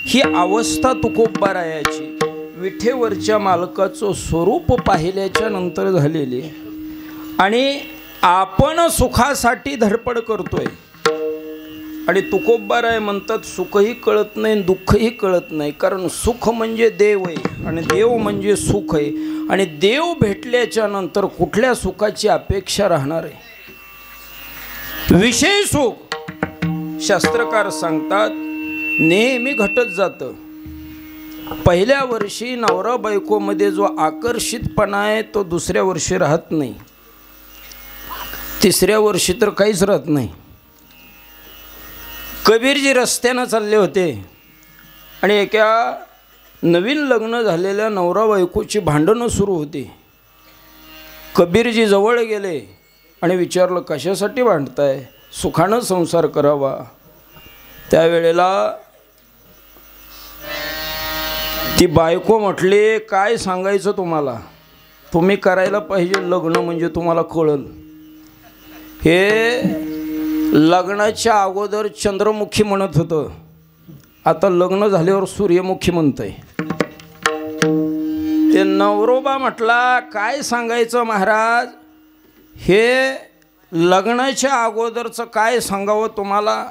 S1: ही अवस्था तुकोबारायाची विठेवरच्या मालकाचं स्वरूप पाहिल्याच्या नंतर झालेली. आणि आपण सुखासाठी धडपड करतोय आणि तुकोबाराय म्हणतात सुखही कळत नाही दुःखही कळत नाही. कारण सुख म्हणजे देव आहे आणि देव म्हणजे सुख आहे. आणि देव भेटल्याच्या नंतर कुठल्या सुखाची अपेक्षा राहणार आहे. विषय सुख शास्त्रकार सांगतात नेहमी घटत जातं. पहिल्या वर्षी नवरा बायकोमध्ये जो आकर्षितपणा आहे तो दुसऱ्या वर्षी राहत नाही, तिसऱ्या वर्षी तर काहीच राहत नाही. कबीरजी रस्त्यानं चालले होते आणि एका नवीन लग्न झालेल्या नवरा बायकोची भांडणं सुरू होती. कबीरजी जवळ गेले आणि विचारलं कशासाठी भांडताय, सुखानं संसार करावा. त्यावेळेला ती बायको म्हटली काय सांगायचं तुम्हाला, तुम्ही करायला पाहिजे लग्न म्हणजे तुम्हाला कळल. हे लग्नाच्या अगोदर चंद्रमुखी म्हणत होतं, आता लग्न झाल्यावर सूर्यमुखी म्हणतंय. ते नवरोबा म्हटला काय सांगायचं महाराज, हे लग्नाच्या अगोदरचं काय सांगावं तुम्हाला.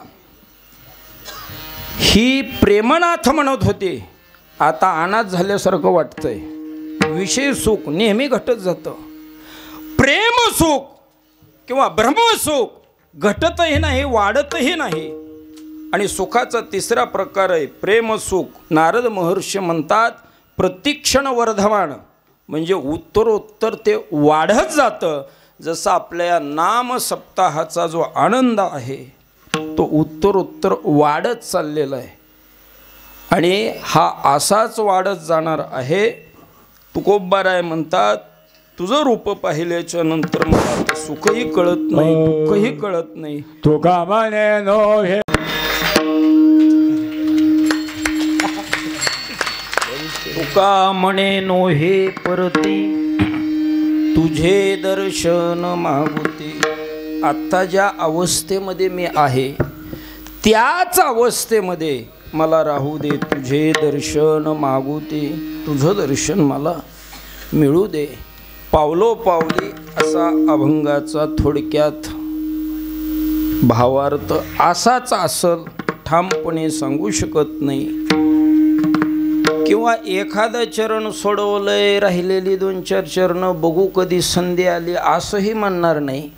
S1: ही प्रेमनाथ म्हणत होती, आता अनाथ झाल्यासारखं वाटतंय. विषय सुख नेहमी घटत जातं. प्रेम सुख किंवा ब्रह्मसुख घटतही नाही वाढतही नाही. आणि सुखाचा तिसरा प्रकार आहे प्रेमसुख. नारद महर्षी म्हणतात प्रतिक्षण वर्धमान, म्हणजे उत्तरोत्तर ते वाढत जातं. जसं आपल्या नाम सप्ताहाचा जो आनंद आहे तो उत्तरोत्तर वाढत चाललेला आहे आणि हा असाच वाढत जाणार आहे. तुकोबाराय म्हणतात तुझं रूप पाहिल्याच्या नंतर मला सुखही कळत नाही दुःखही कळत नाही.
S2: तुका म्हणे नो हे
S1: तुका म्हणे नो हे परती, तुझे दर्शन मागुते. आत्ता ज्या अवस्थेमध्ये मी आहे त्याच अवस्थेमध्ये मला राहू दे. तुझे दर्शन मागुते, तुझं दर्शन मला मिळू दे. पावलोपावली असा अभंगाचा थोडक्यात भावार्थ असाच असल ठामपणे सांगू शकत नाही. किंवा एखादं चरण सोडवलंय राहिलेली 2-4 चरणं बघू कधी संधी आली असंही म्हणणार नाही.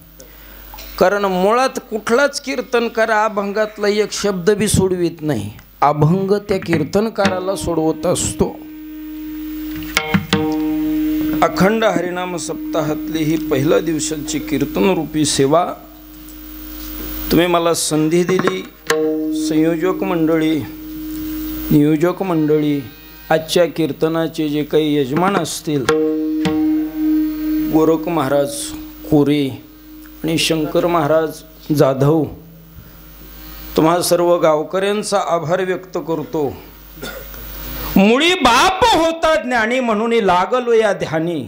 S1: कारण मुळात कुठलाच कीर्तनकार अभंगातला एक शब्द बी सोडवित नाही. अभंग त्या कीर्तनकाराला सोडवत असतो. अखंड हरिनाम सप्ताहातली ही पहिल्या दिवसाची कीर्तनरूपी सेवा तुम्ही मला संधी दिली. संयोजक मंडळी, नियोजक मंडळी, आजच्या कीर्तनाचे जे काही यजमान असतील गोरख महाराज कोरे आणि शंकर महाराज जाधव, तुम्हा सर्व गावकऱ्यांचा आभार व्यक्त करतो. मुळी बाप होता ज्ञानी म्हणून लागलो या ध्यानी,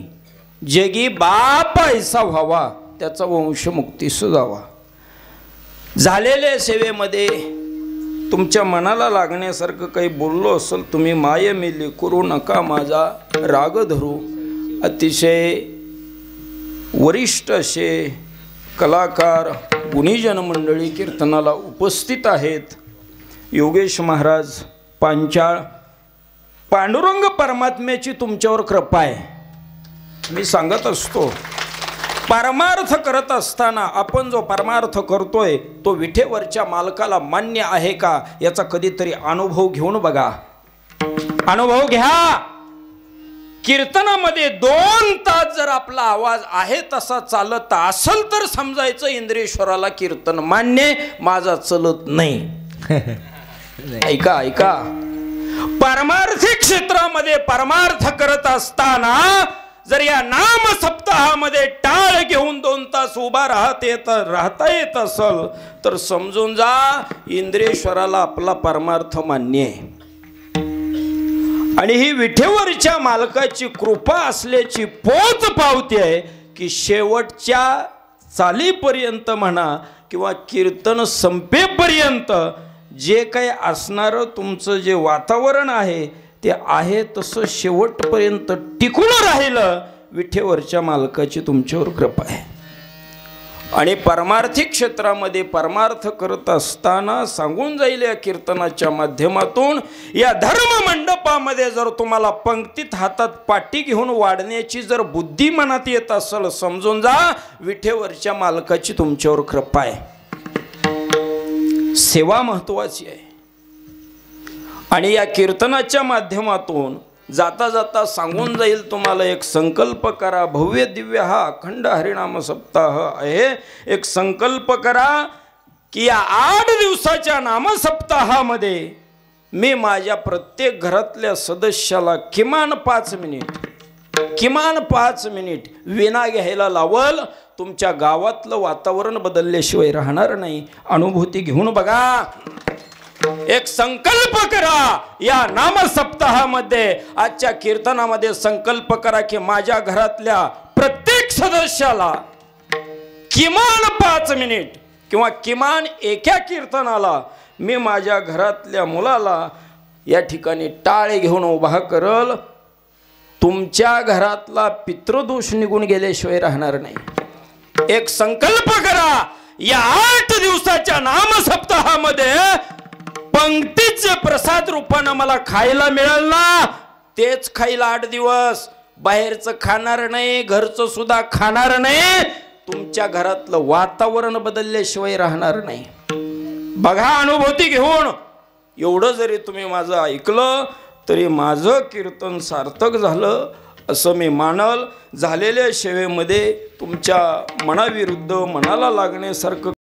S1: जगी बाप ऐसा व्हावा त्याचा वंश मुक्तीस जावा. झालेल्या सेवेमध्ये तुमच्या मनाला लागण्यासारखं काही बोललो असेल तुम्ही माय मेली करू नका माझा राग धरू. अतिशय वरिष्ठ असे कलाकार गुणीजन मंडळी कीर्तनाला उपस्थित आहेत. योगेश महाराज पांचाळ, पांडुरंग परमात्म्याची तुमच्यावर कृपा आहे. मी सांगत असतो परमार्थ करत असताना आपण जो परमार्थ करतोय तो विठेवरच्या मालकाला मान्य आहे का याचा कधीतरी अनुभव घेऊन बघा. अनुभव घ्या. कीर्तनामध्ये 2 तास जर आपला आवाज आहे तसा चालत असेल तर समजायचं इंद्रेश्वराला कीर्तन मान्य, माझा चलत नाही. ऐका ऐका, परमार्थिक क्षेत्रामध्ये परमार्थ करत असताना जर या नाम सप्ताहामध्ये टाळ घेऊन 2 तास उभा राहता येत असेल तर समजून जा इंद्रेश्वराला आपला परमार्थ मान्य आहे. आणि ही विठेवरच्या मालकाची कृपा असल्याची पोच पावती आहे की शेवटच्या चालीपर्यंत म्हणा किंवा कीर्तन संपेपर्यंत जे काही असणारं तुमचं जे वातावरण आहे ते आहे तसं शेवटपर्यंत टिकून राहिलं, विठेवरच्या मालकाची तुमच्यावर कृपा आहे. आणि परमार्थिक क्षेत्रामध्ये परमार्थ करत असताना सांगून जाईल या कीर्तनाच्या माध्यमातून, या धर्म मंडपामध्ये जर तुम्हाला पंक्तीत हातात पाटी घेऊन वाढण्याची जर बुद्धी मनात येत असेल, समजून जा विठेवरच्या मालकाची तुमच्यावर कृपा आहे. सेवा महत्वाची आहे. आणि या कीर्तनाच्या माध्यमातून जाता जाता सांगून जाईल तुम्हाला, एक संकल्प करा. भव्य दिव्य हा अखंड हरिनाम सप्ताह आहे. एक संकल्प करा की या 8 दिवसाच्या नामसप्ताहामध्ये मी माझ्या प्रत्येक घरातल्या सदस्याला किमान 5 मिनिट विना घ्यायला लावल. तुमच्या गावातलं वातावरण बदलल्याशिवाय राहणार नाही. अनुभूती घेऊन बघा. एक संकल्प करा या नामसप्ताहामध्ये, आजच्या कीर्तनामध्ये संकल्प करा की माझ्या घरातल्या प्रत्येक सदस्याला किमान 5 मिनिट किंवा किमान एका कीर्तनाला मी माझ्या घरातल्या मुलाला या ठिकाणी टाळे घेऊन उभा करल. तुमच्या घरातला पितृदोष निघून गेल्याशिवाय राहणार नाही. एक संकल्प करा या 8 दिवसाच्या नामसप्ताहामध्ये पंक्तीचे प्रसाद रूपानं मला खायला मिळेल ना, तेच खाईल 8 दिवस. बाहेरचं खाणार नाही, घरचं सुद्धा खाणार नाही. तुमच्या घरातलं वातावरण बदलल्याशिवाय राहणार नाही. बघा अनुभूती घेऊन. एवढं जरी तुम्ही माझं ऐकलं तरी माझं कीर्तन सार्थक झालं असं मी मानल. झालेल्या सेवेमध्ये तुमच्या मनाविरुद्ध मनाला लागण्यासारखं